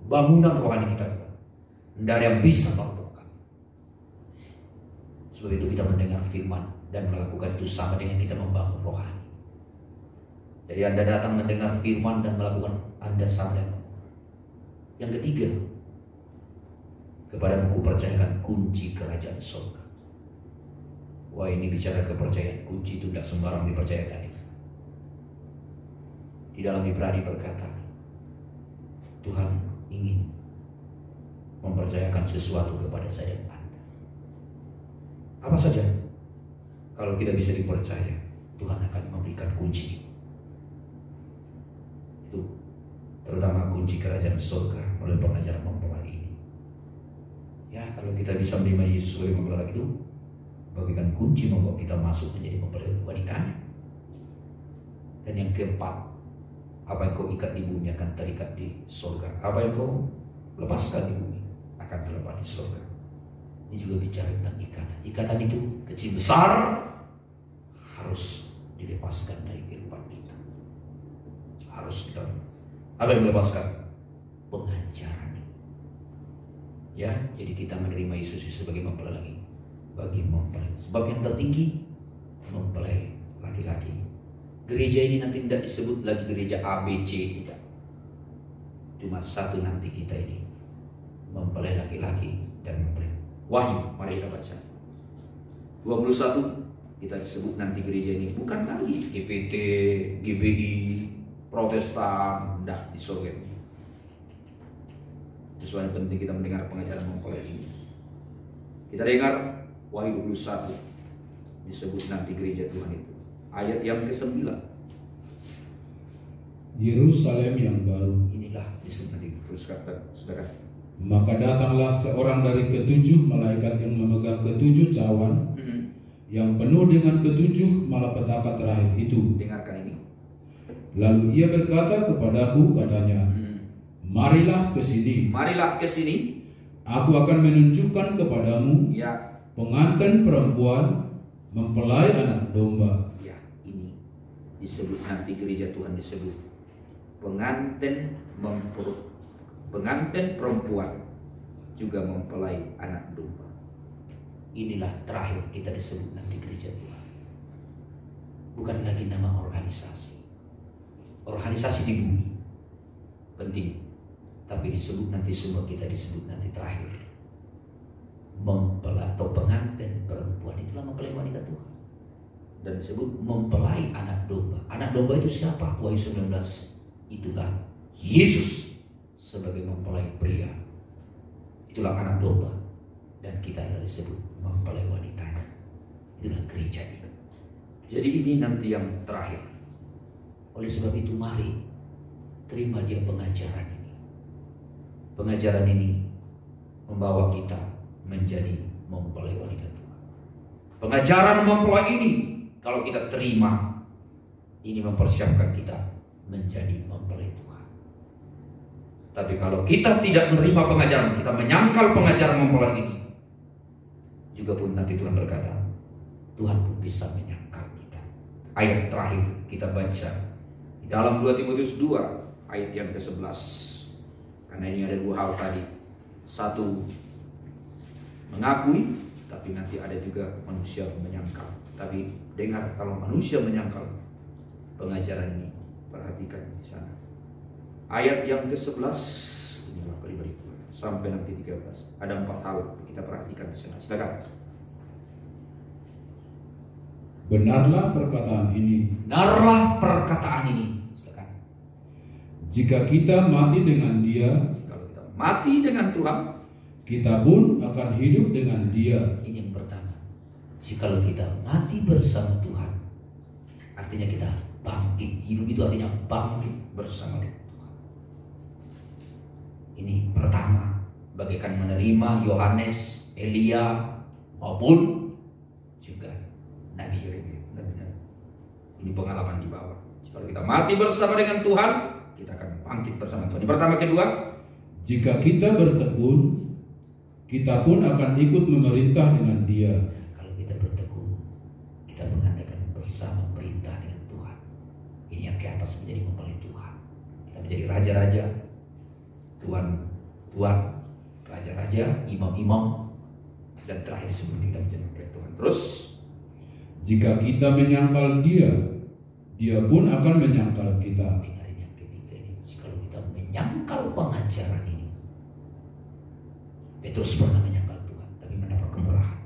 bangunan rohani kita kuat. Tidak ada yang bisa merobohkan. Sebab itu kita mendengar firman dan melakukan itu sama dengan kita membangun rohani. Jadi Anda datang mendengar firman dan melakukan, Anda sama dengan. Yang ketiga, kepadamu kupercayakan kunci kerajaan surga. Wah, ini bicara kepercayaan. Kunci itu tidak sembarang dipercayakan. Di dalam Ibrani berkata, Tuhan ingin mempercayakan sesuatu kepada saya dan Anda. Apa saja? Kalau kita bisa dipercaya, Tuhan akan memberikan kunci. Itu terutama kunci kerajaan surga oleh pengajaran mempelai ini. Ya, kalau kita bisa menerima Yesus sebagai mempelai itu, bagikan kunci membawa kita masuk menjadi mempelai wanita. Dan yang keempat, apa yang kau ikat di bumi akan terikat di surga. Apa yang kau lepaskan di bumi akan terlepas di surga. Ini juga bicara tentang ikatan. Ikatan itu kecil besar harus dilepaskan dari kehidupan kita. Harus kita. Apa yang melepaskan? Pengajaran. Ya, jadi kita menerima Yesus sebagai mempelai lagi. Bagi mempelai. Sebab yang tertinggi mempelai laki-laki. Gereja ini nanti tidak disebut lagi gereja ABC, tidak. Cuma satu nanti kita ini mempelai laki-laki dan mempelai. Wahyu, mari kita baca 21. Kita disebut nanti gereja ini bukan lagi GPT, GBI, Protestan, tidak di surga ini. Itu soalnya penting kita mendengar pengajaran mempelai ini. Kita dengar Wahyu 21 disebut nanti gereja Tuhan itu. Ayat yang ke-9. Yerusalem yang baru. Inilah disebut nanti teruskan, saudara. Maka datanglah seorang dari ketujuh malaikat yang memegang ketujuh cawan, yang penuh dengan ketujuh malapetaka terakhir itu. Dengarkan ini. Lalu ia berkata kepadaku, katanya, marilah ke sini. Marilah ke sini. Aku akan menunjukkan kepadamu Ya. pengantin perempuan mempelai anak domba. Ya, ini disebut nanti gereja Tuhan disebut pengantin perempuan juga mempelai anak domba. Inilah terakhir kita disebut nanti gereja Tuhan. Bukan lagi nama organisasi. Organisasi di bumi penting, tapi disebut nanti semua kita disebut nanti terakhir mempelai atau pengantin perempuan, itulah mempelai wanita Tuhan. Dan disebut mempelai anak domba. Anak domba itu siapa? Wahyu 19. Itulah Yesus sebagai mempelai pria. Itulah anak domba. Dan kita adalah disebut mempelai wanita. Itulah gereja itu. Jadi ini nanti yang terakhir. Oleh sebab itu mari terima dia pengajaran ini. Pengajaran ini membawa kita menjadi mempelai wanita Tuhan. Pengajaran mempelai ini kalau kita terima, ini mempersiapkan kita menjadi mempelai Tuhan. Tapi kalau kita tidak menerima pengajaran, kita menyangkal pengajaran mempelai ini, juga pun nanti Tuhan berkata, Tuhan pun bisa menyangkal kita. Ayat terakhir kita baca di dalam 2 Timotius 2 ayat yang ke-11. Karena ini ada dua hal tadi. Satu, mengakui, tapi nanti ada juga manusia menyangkal. Tapi dengar, kalau manusia menyangkal pengajaran ini, perhatikan di sana. Ayat yang ke-11 inilah kalimat itu sampai nanti 13. Ada 4 hal kita perhatikan di sana. Silakan. Benarlah perkataan ini. Benarlah perkataan ini. Silakan. Jika kita mati dengan Dia, Kalau kita mati dengan Tuhan, kita pun akan hidup dengan Dia. ini yang pertama. Jikalau kita mati bersama Tuhan, artinya kita bangkit. Hidup itu artinya bangkit bersama dengan Tuhan. Ini pertama, bagaikan menerima Yohanes, Elia, maupun juga Nabi Yeremia. Ini pengalaman di bawah. Kalau kita mati bersama dengan Tuhan, kita akan bangkit bersama Tuhan. Yang pertama, kedua, jika kita bertekun, kita pun akan ikut memerintah dengan Dia. kalau kita bertekun, kita pun akan bersama perintah dengan Tuhan. Ini yang ke atas menjadi mempelai Tuhan. Kita menjadi raja-raja, Tuhan, raja-raja, imam-imam, dan terakhir sebelum kita menjadi mempelai Tuhan. Terus, Jika kita menyangkal Dia, Dia pun akan menyangkal kita. dengarin yang ketiga ini. Kalau kita menyangkal pengajaran ini, Petrus pernah menyangkal Tuhan, tapi mendapat kemurahan.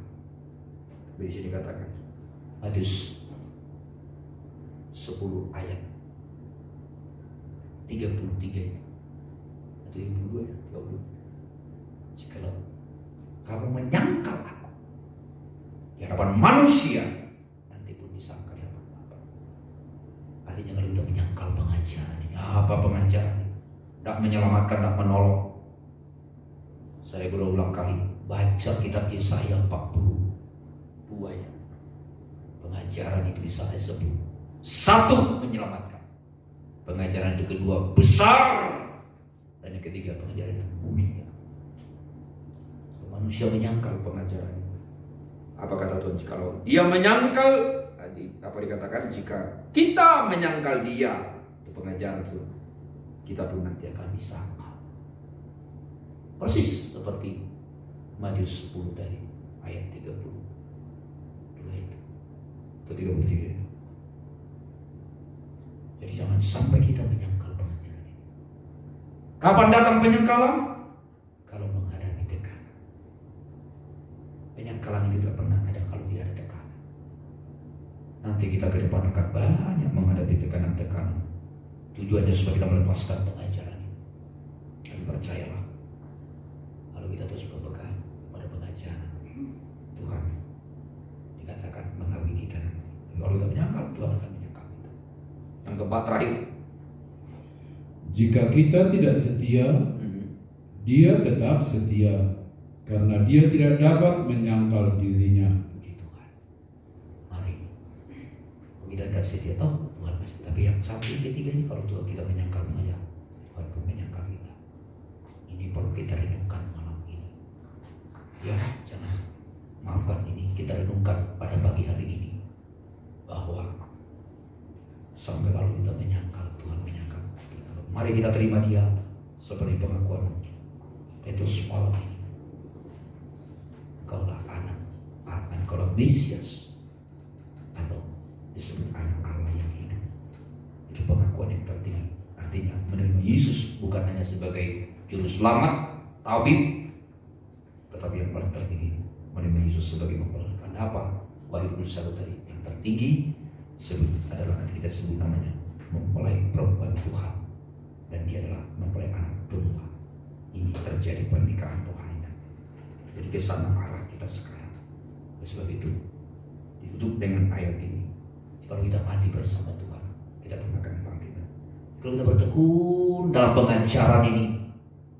Di sini dikatakan Matius 10 ayat 33 itu atau 32 ya, 30. Jikalau kamu menyangkal aku di hadapan manusia, nanti pun disangkal di hadapan Bapa. Artinya kalau kita menyangkal pengajaran ini, apa pengajaran ini? Tidak menyelamatkan, tidak menolong. Saya berulang kali baca kitab Yesaya 42 ya. Pengajaran itu bisa disebut satu, menyelamatkan. Pengajaran yang kedua, besar. Dan yang ketiga, pengajaran yang mulia. Manusia menyangkal pengajaran ini. Apa kata Tuhan? Kalau dia menyangkal, apa dikatakan? Jika kita menyangkal dia, itu pengajaran itu, kita pun nanti akan disangkal. Persis seperti Matius 10 tadi, ayat 32 itu, atau 33 itu. Jadi jangan sampai kita menyangkal pengajaran ini. Kapan datang penyangkalan? Kalau menghadapi tekanan. Penyangkalan itu tidak pernah ada kalau tidak ada tekanan. Nanti kita ke depan akan banyak menghadapi tekanan-tekanan. Tujuannya supaya kita melepaskan pengajaran ini. Dan percayalah, kalau kita terus berpegang pada pengajaran Tuhan, dikatakan mengawini kita nanti. Tapi kalau kita menyangkal, Tuhan akan menyangkal kita. Yang keempat, terakhir, Jika kita tidak setia, Dia tetap setia, karena Dia tidak dapat menyangkal dirinya. puji Tuhan. Mari, kalau kita tidak setia, tahu Tuhan masih. Tapi yang satu, ketiga ini, kalau Tuhan kita menyangkal pengajaran, Tuhan pun menyangkal kita. Ini perlu kita renungkan malam ini. Ya, jangan maafkan ini, kita renungkan pada pagi hari ini, bahwa sampai kalau kita menyangkal, Tuhan menyangkal. Mari kita terima Dia seperti pengakuan Petrus malam ini. Engkaulah anak, engkaulah Mesias, atau disebut anak Allah yang hidup. Itu pengakuan yang tertinggi. Artinya menerima Yesus bukan hanya sebagai juru selamat, tabib, tetapi yang paling tertinggi menerima Yesus sebagai mempelai. Karena apa? Wahyu 21 tadi yang tertinggi sebut adalah, nanti kita sebut namanya, mempelai perempuan Tuhan, dan dia adalah mempelai anak domba. Ini terjadi pernikahan rohani. Jadi kesana arah kita sekarang. Oleh sebab itu ditutup dengan ayat ini. Kalau kita mati bersama Tuhan, kita pun akan bangkit. Kalau kita bertekun dalam pengajaran ini,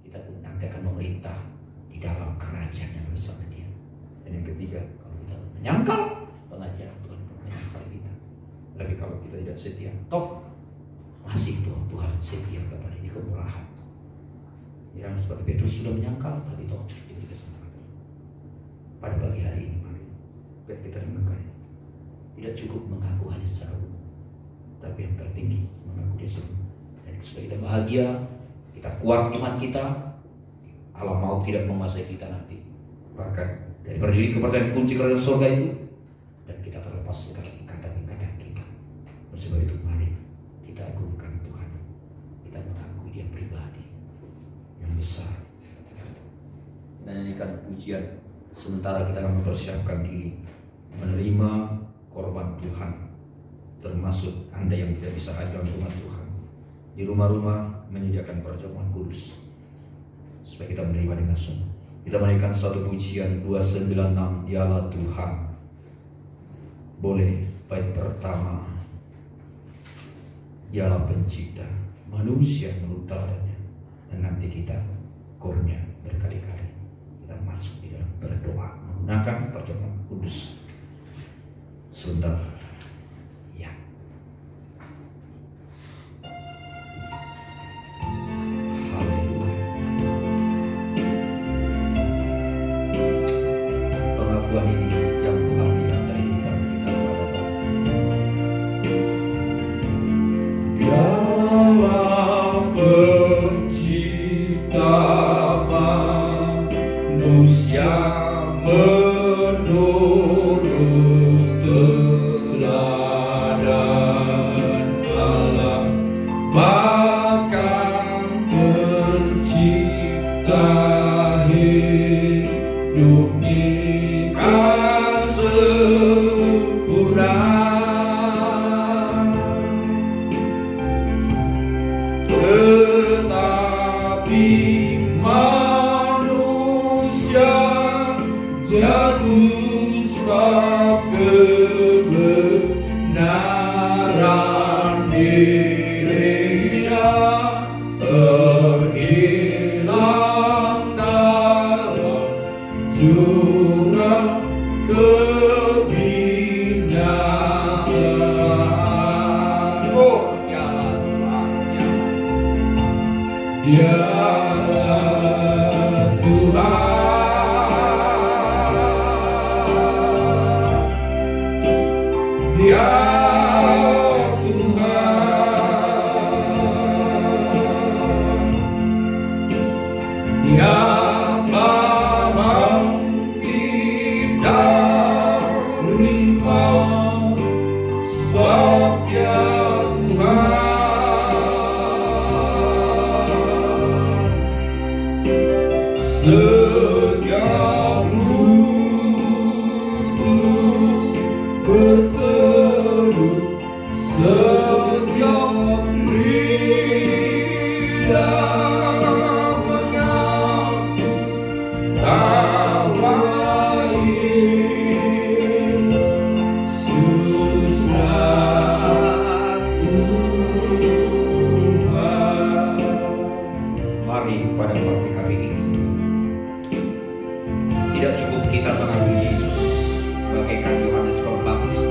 kita pun nanti akan memerintah di dalam kerajaan yang bersama Dia. Dan yang ketiga, kalau kita menyangkal pengajaran, Tuhan pun menyangkal kita. Tapi kalau kita tidak setia, toh masih Tuhan setia kepada ini kemurahan. Yang seperti Petrus sudah menyangkal, tapi toh diberi kesempatan. Pada pagi hari ini, mari kita renungkan. Tidak cukup mengaku hanya secara umum, tapi yang tertinggi mengaku Dia semua. Dan supaya kita bahagia, kita kuat iman kita, alam maut tidak menguasai kita nanti. Bahkan dari berdiri kepercayaan kunci kerajaan surga itu, dan kita terlepas segala ikatan-ikatan kita. Oleh sebab itu, mari kita agungkan Tuhan. Kita mengakui Dia pribadi yang besar. Kita nyanyikan pujian sementara kita akan mempersiapkan diri menerima korban Tuhan, termasuk Anda yang tidak bisa hadir dalam rumah Tuhan, di rumah-rumah menyediakan perjamuan kudus supaya kita menerima dengan sungguh. Kita menaikkan satu pujian 296, Dialah Tuhan. Boleh bait pertama, Dialah pencipta manusia menurut teladannya, dan nanti kita kornya berkali-kali kita masuk di dalam berdoa menggunakan perjamuan kudus. Sebentar, ya. Tuhan ini yang Tuhan lihat dari hidup kita kepada Dalam pencipta manusia menurut teladan Allah, bahkan pencipta hidup ikan sempurna. Tetapi manusia jatuh sebab kebenaran dirinya terhilang dalam jurang kebinasaan. Oh, ya Tuhan, ya Tuhan, yang telah menerima sebab ya Tuhan. Setiap lutut berteduh, setiap lidah mengaku bahwa Yesuslah Tuhan. Mari pada pagi hari ini tidak cukup kita mengakui Yesus bagaikan Yohanes Pembaptis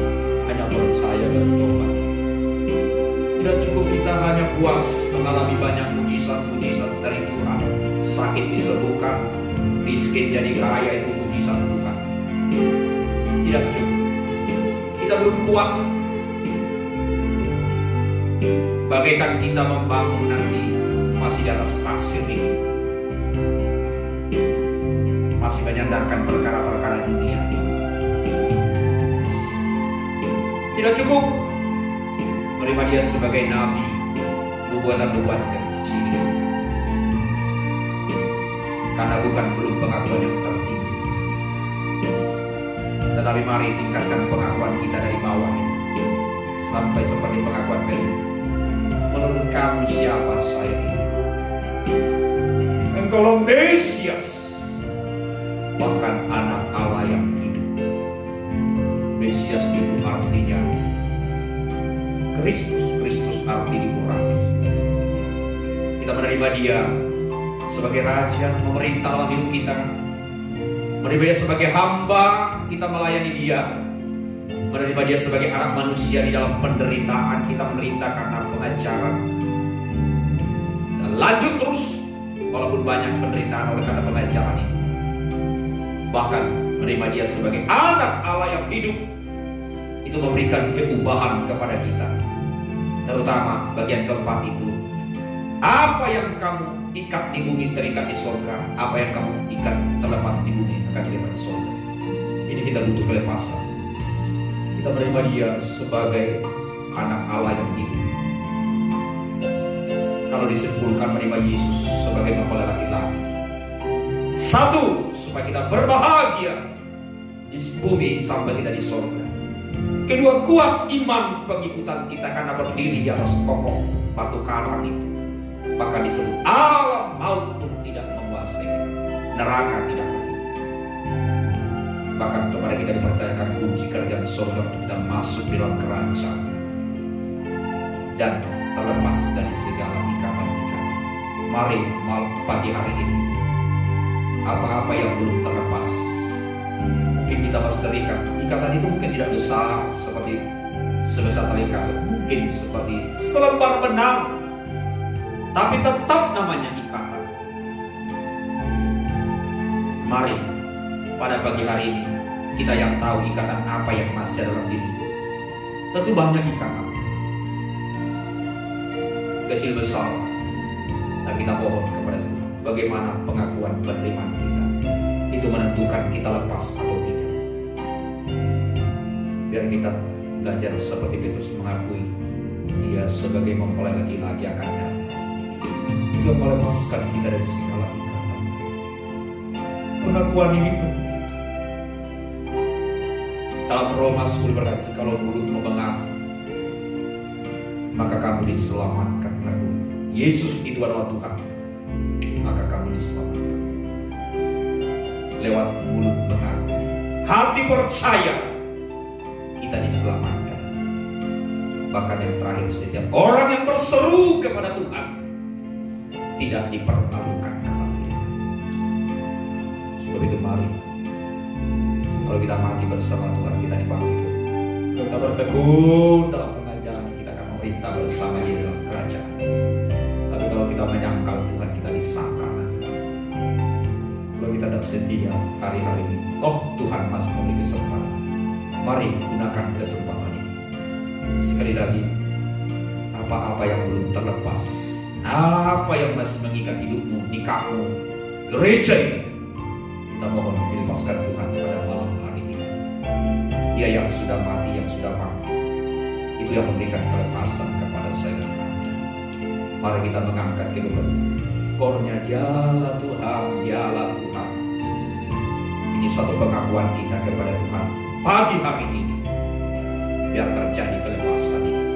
hanya percaya dan tobat. Tidak cukup kita hanya puas mengalami banyak mujizat-mujizat dari Tuhan. Sakit disembuhkan, miskin jadi kaya, itu mujizat Tuhan. Tidak cukup. Kita belum kuat. Bagaikan kita membangun nanti masih di atas pasir ini, masih menyandarkan perkara-perkara dunia. Tidak cukup menerima dia sebagai nabi, nubuatan-nubuatan kecil, karena bukan belum pengakuan yang tertinggi. Tetapi mari tingkatkan pengakuan kita dari bawah ini sampai seperti pengakuan Petrus. Menurut kamu siapa saya ini? Engkau Mesias, bahkan anak Allah yang hidup. Mesias itu artinya Kristus. Kristus arti diurapi. Kita menerima dia sebagai raja, memerintah dalam hidup kita. Menerima dia sebagai hamba, kita melayani dia. Menerima dia sebagai anak manusia di dalam penderitaan, kita menderita karena pengajaran. Dan lanjut terus walaupun banyak penderitaan oleh karena pengajaran ini. Bahkan menerima dia sebagai anak Allah yang hidup, itu memberikan keubahan kepada kita. Terutama bagian keempat itu, apa yang kamu ikat di bumi terikat di surga, apa yang kamu ikat terlepas di bumi akan terlepas di surga. Ini kita butuh kelepasan. Kita menerima dia sebagai anak Allah yang hidup. Kalau disimpulkan menerima Yesus sebagai mempelai laki-laki, satu, supaya kita berbahagia di bumi sampai kita di surga. Kedua, kuat iman pengikutan kita karena berdiri di atas kokoh batu karang itu. Bahkan disebut alam maut pun tidak menguasai kita, neraka tidak ada. Bahkan kepada kita dipercayakan kunci kerajaan surga untuk kita masuk di dalam kerajaan dan terlepas dari segala ikatan-ikatan. Mari pagi hari ini, apa-apa yang belum terlepas, mungkin kita masih terikat. Ikatan itu mungkin tidak besar seperti sebesar tali kasut, mungkin seperti selembar benang, tapi tetap namanya ikatan. Mari pada pagi hari ini Kita yang tahu ikatan apa yang masih ada dalam diri. Tentu banyak ikatan, kecil besar. Nah, kita mohon kepada Tuhan, bagaimana pengakuan penerimaan kita itu menentukan kita lepas atau tidak. Biar kita belajar seperti Petrus mengakui dia sebagai mempelai laki-laki akan datang. Dia melepaskan kita dari segala ikatan. Pengakuan ini dalam Roma 10 berkata, kalau mulut mengaku, maka kamu diselamatkan. Yesus itu adalah Tuhan, maka kamu diselamatkan. Lewat mulut mengaku, hati percaya, kita diselamatkan. Bahkan yang terakhir, setiap orang yang berseru kepada Tuhan tidak dipermalukan, kata firman. Sebab itu mari, kalau kita mati bersama Tuhan, kita dibangkitkan. Kita berteguh dalam pengajaran, kita akan memerintah bersama di dalam kerajaan. Tapi kalau kita menyangkal Tuhan, kita disangkal. Kalau kita tidak setia hari-hari ini, Tuhan masih memberi kesempatan. Mari gunakan kesempatan ini. Sekali lagi, apa-apa yang belum terlepas, apa yang masih mengikat hidupmu, nikahmu, gereja ini, kita mohon dilepaskan Tuhan pada malam hari ini. Dia yang sudah mati, yang sudah mati, itu yang memberikan kelepasan kepada saya dan Anda. Mari kita mengangkat kehidupan. Kornya dialah Tuhan, dialah Tuhan. Ini suatu pengakuan kita kepada Tuhan pagi hari ini. Biar terjadi kelepasan itu.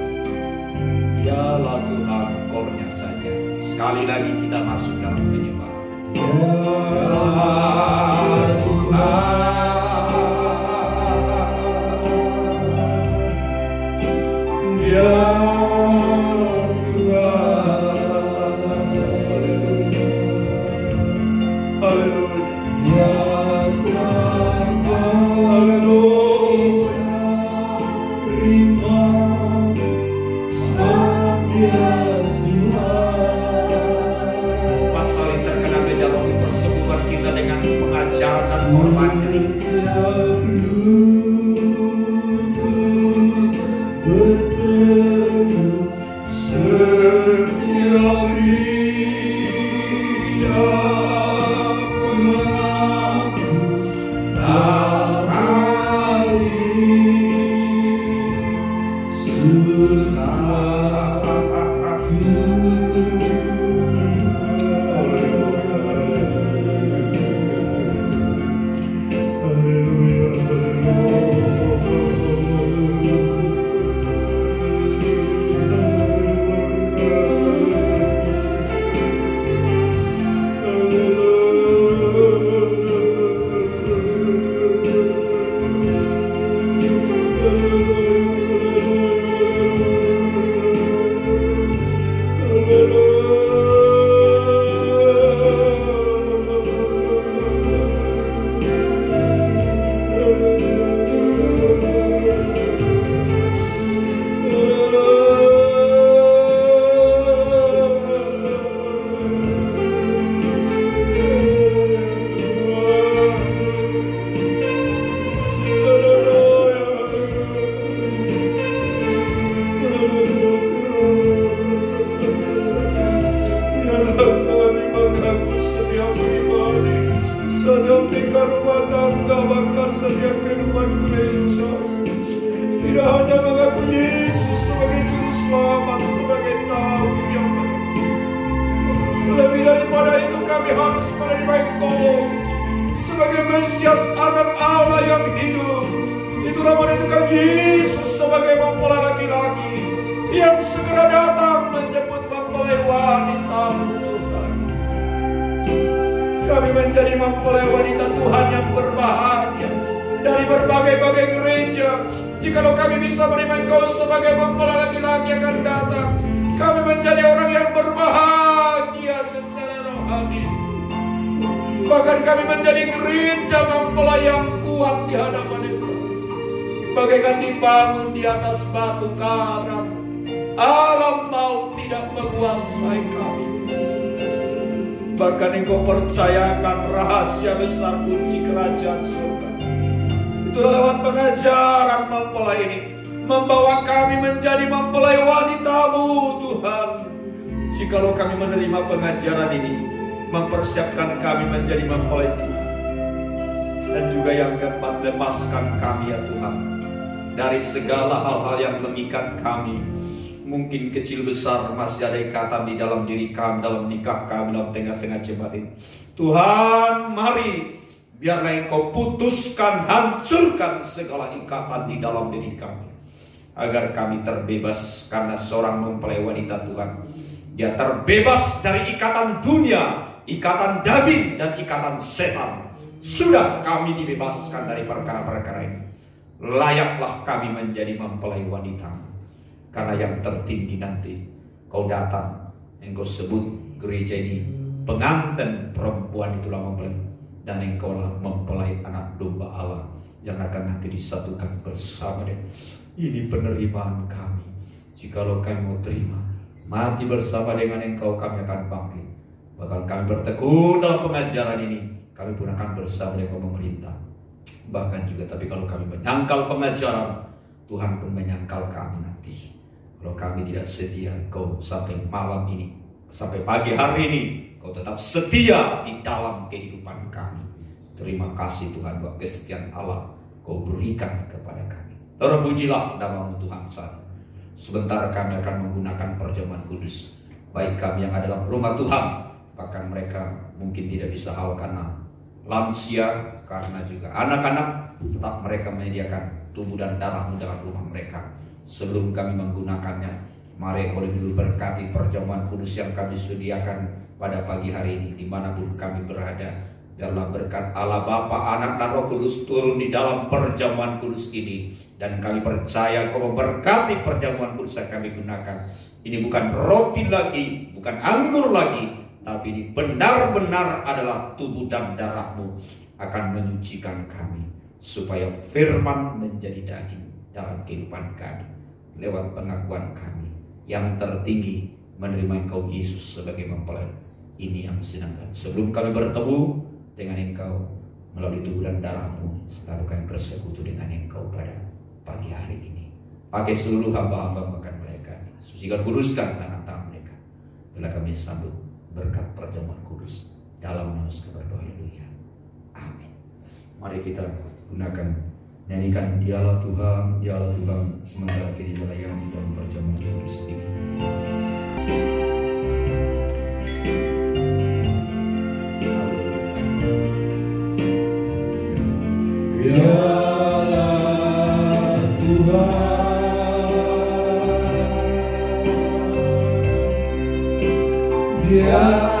Dialah Tuhan, kornya saja. Sekali lagi kita masuk dalam penyembahan. Dialah Tuhan. Turun lewat pengajaran mempelai ini, membawa kami menjadi mempelai wanita-Mu Tuhan. Jikalau kami menerima pengajaran ini, mempersiapkan kami menjadi mempelai Tuhan. Dan juga yang keempat, lepaskan kami ya Tuhan dari segala hal-hal yang mengikat kami. Mungkin kecil besar masih ada ikatan di dalam diri kami, dalam nikah kami, dalam tengah-tengah jemaat ini. Tuhan, mari biarlah Engkau putuskan, hancurkan segala ikatan di dalam diri kami, agar kami terbebas karena seorang mempelai wanita Tuhan. Dia terbebas dari ikatan dunia, ikatan daging, dan ikatan setan. Sudah kami dibebaskan dari perkara-perkara ini. Layaklah kami menjadi mempelai wanita, karena yang tertinggi nanti Kau datang, Engkau sebut gereja ini pengantin perempuan, itulah mempelai, dan Engkau lah mempelai anak domba Allah yang akan nanti disatukan bersama dia. Ini penerimaan kami. Jikalau kami mau terima, mati bersama dengan Engkau, kami akan bangkit. Bahkan kami bertekun dalam pengajaran ini, kami pun akan bersama dengan pemerintah. Bahkan juga, tapi kalau kami menyangkal pengajaran, Tuhan pun menyangkal kami nanti. Kalau kami tidak setia, Kau sampai malam ini, sampai pagi hari ini, Kau tetap setia di dalam kehidupan kami. Terima kasih Tuhan buat kesetiaan Allah Kau berikan kepada kami. Terpujilah nama-Mu Tuhan saat. Sebentar kami akan menggunakan perjamuan kudus. Baik kami yang ada dalam rumah Tuhan, bahkan mereka mungkin tidak bisa hal karena lansia, karena juga anak-anak, tetap mereka menyediakan tubuh dan darah-Mu dalam rumah mereka. Sebelum kami menggunakannya, mari Kau lebih dulu berkati perjamuan kudus yang kami sediakan pada pagi hari ini, dimanapun kami berada. Biarlah berkat Allah Bapa, Anak, dan Roh Kudus turun di dalam perjamuan kudus ini. Dan kami percaya Kau memberkati perjamuan kudus yang kami gunakan. Ini bukan roti lagi, bukan anggur lagi, tapi ini benar-benar adalah tubuh dan darah-Mu akan menyucikan kami, supaya firman menjadi daging dalam kehidupan kami. Lewat pengakuan kami yang tertinggi, menerima Engkau Yesus sebagai mempelai. Ini yang sedang kami, sebelum kami bertemu dengan Engkau melalui tubuh dan darah-Mu, selalu kami bersekutu dengan Engkau pada pagi hari ini. Pakai seluruh hamba-hamba akan mereka, sucikan, kuduskan tangan-tangan mereka. Bila kami sambut berkat perjamuan kudus dalam nama berdoa, haleluya, amin. Mari kita gunakan, nyanyikan Dialah Tuhan, Dialah Tuhan, sementara kita melayani di dalam perjamuan kudus ini. Dialah Tuhan, Dialah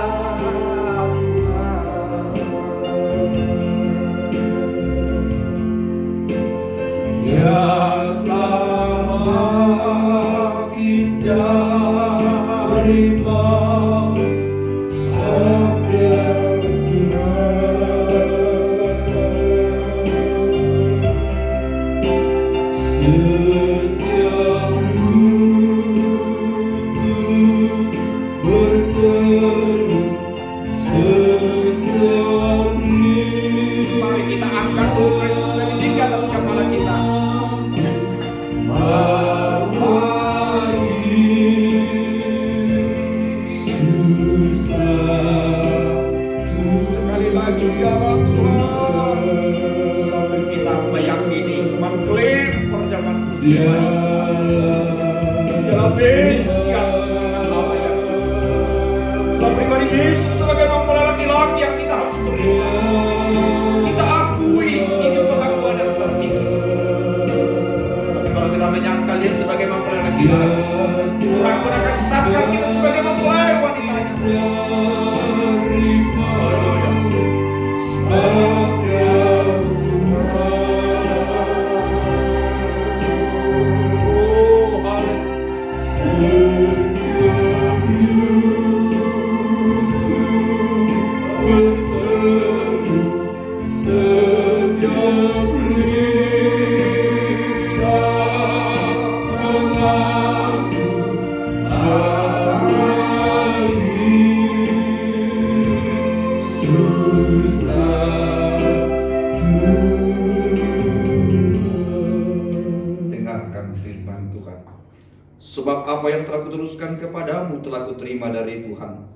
Apa yang telah kuteruskan kepadamu telah kuterima dari Tuhan,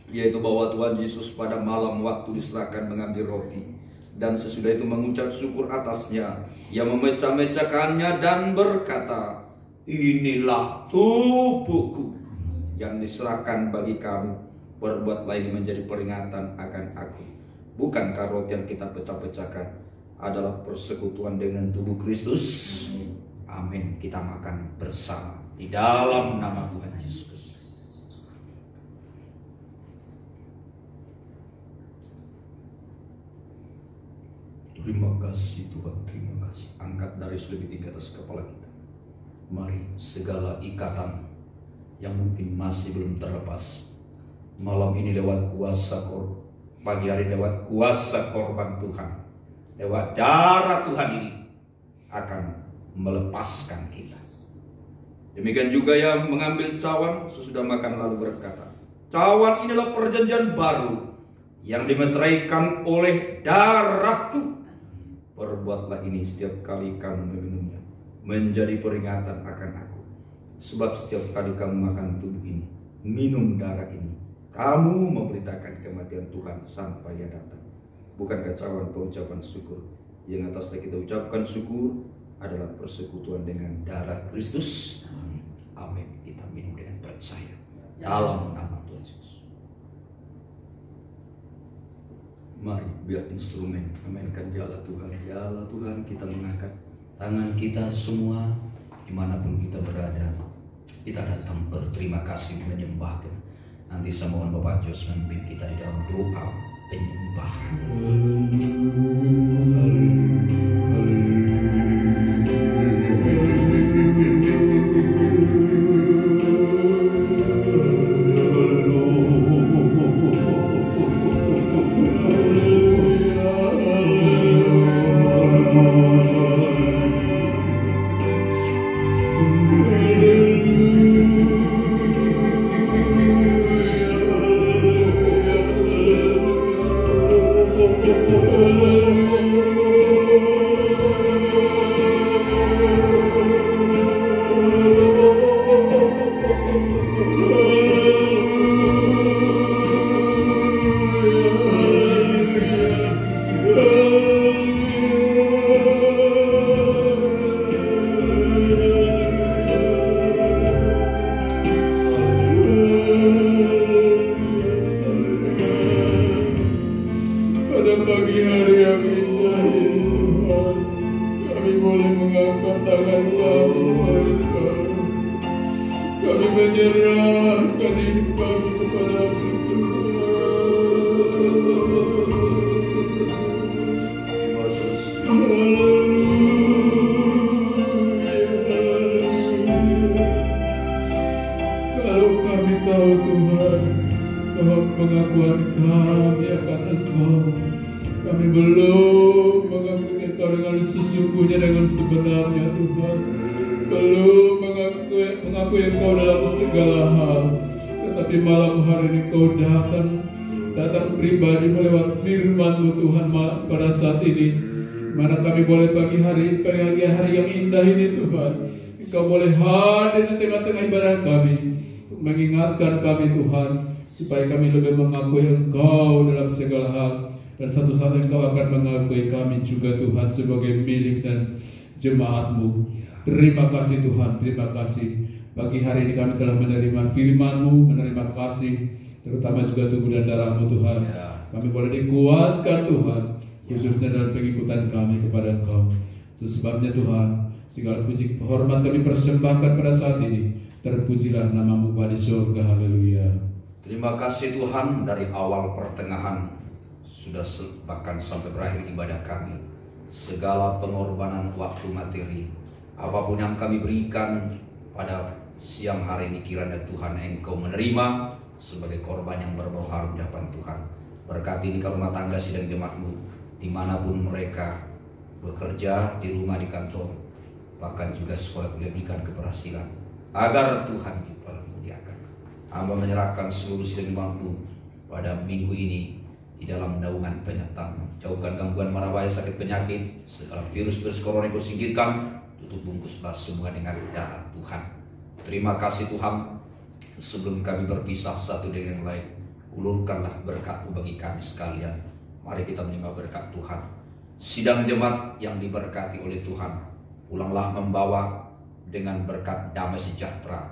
yaitu bahwa Tuhan Yesus pada malam waktu diserahkan mengambil roti, dan sesudah itu mengucap syukur atasnya, ia memecah-mecahkannya dan berkata, inilah tubuhku yang diserahkan bagi kamu, perbuatlah ini menjadi peringatan akan aku. Bukankah roti yang kita pecah-pecahkan adalah persekutuan dengan tubuh Kristus? Amin. Kita makan bersama di dalam nama Tuhan Yesus. Terima kasih Tuhan, terima kasih. Angkat dari lebih tinggi atas kepala kita. Mari segala ikatan yang mungkin masih belum terlepas, malam ini lewat kuasa pagi hari lewat kuasa korban Tuhan, lewat darah Tuhan ini akan melepaskan kita. Demikian juga yang mengambil cawan sesudah makan lalu berkata, cawan inilah perjanjian baru yang dimeteraikan oleh darahku. Perbuatlah ini setiap kali kamu meminumnya, menjadi peringatan akan aku. Sebab setiap kali kamu makan tubuh ini, minum darah ini, kamu memberitakan kematian Tuhan sampai ia datang. Bukankah cawan pengucapan syukur? Yang atasnya kita ucapkan syukur adalah persekutuan dengan darah Kristus. Amin. Kita minum dengan percaya dalam nama Tuhan Yesus. Mari biar instrumen memainkan jala Tuhan. Jala Tuhan, kita mengangkat tangan kita semua dimanapun kita berada. Kita datang berterima kasih menyembahkan. Nanti saya mohon Bapak Jos memimpin kita di dalam doa penyembahan. Mengingatkan kami Tuhan, supaya kami lebih mengakui Engkau dalam segala hal, dan satu saat Engkau akan mengakui kami juga Tuhan sebagai milik dan jemaat-Mu. Terima kasih Tuhan, terima kasih. Pagi hari ini kami telah menerima firman-Mu, menerima kasih, terutama juga tubuh dan darah-Mu Tuhan. Kami boleh dikuatkan Tuhan, khususnya dalam pengikutan kami kepada Engkau. Sebabnya Tuhan, segala puji hormat kami persembahkan pada saat ini. Terpujilah nama-Mu di surga, haleluya. Terima kasih Tuhan, dari awal pertengahan sudah bahkan sampai berakhir ibadah kami, segala pengorbanan waktu materi, apapun yang kami berikan pada siang hari ini, kiranya Tuhan Engkau menerima sebagai korban yang berbau harum di hadapan Tuhan. Berkati di rumah tangga sidang jemaat-Mu, dimanapun mereka bekerja, di rumah, di kantor, bahkan juga sekolah kuliah, berikan keberhasilan agar Tuhan dipermuliakan. Hamba menyerahkan seluruh sidang jemaat-Mu pada minggu ini di dalam naungan penyertaan. Jauhkan gangguan mara bahaya, sakit penyakit, segala virus corona Kau singkirkan. Tutup bungkuslah semua dengan darah Tuhan. Terima kasih Tuhan. Sebelum kami berpisah satu dengan yang lain, ulurkanlah berkat-Mu bagi kami sekalian. Mari kita menerima berkat Tuhan. Sidang jemaat yang diberkati oleh Tuhan, pulanglah membawa dengan berkat damai sejahtera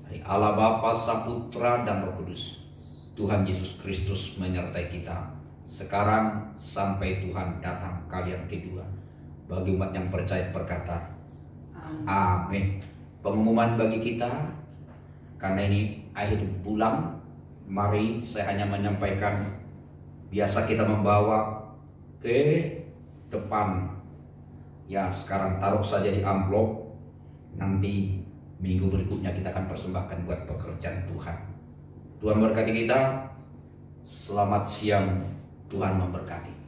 dari Allah Bapa, Sang Putra, dan Roh Kudus. Tuhan Yesus Kristus menyertai kita sekarang sampai Tuhan datang kali yang kedua. Bagi umat yang percaya berkata, amin. Pengumuman bagi kita, karena ini akhir bulan, mari saya hanya menyampaikan, biasa kita membawa ke depan. Ya, sekarang taruh saja di amplop. Nanti minggu berikutnya kita akan persembahkan buat pekerjaan Tuhan. Tuhan memberkati kita. Selamat siang, Tuhan memberkati.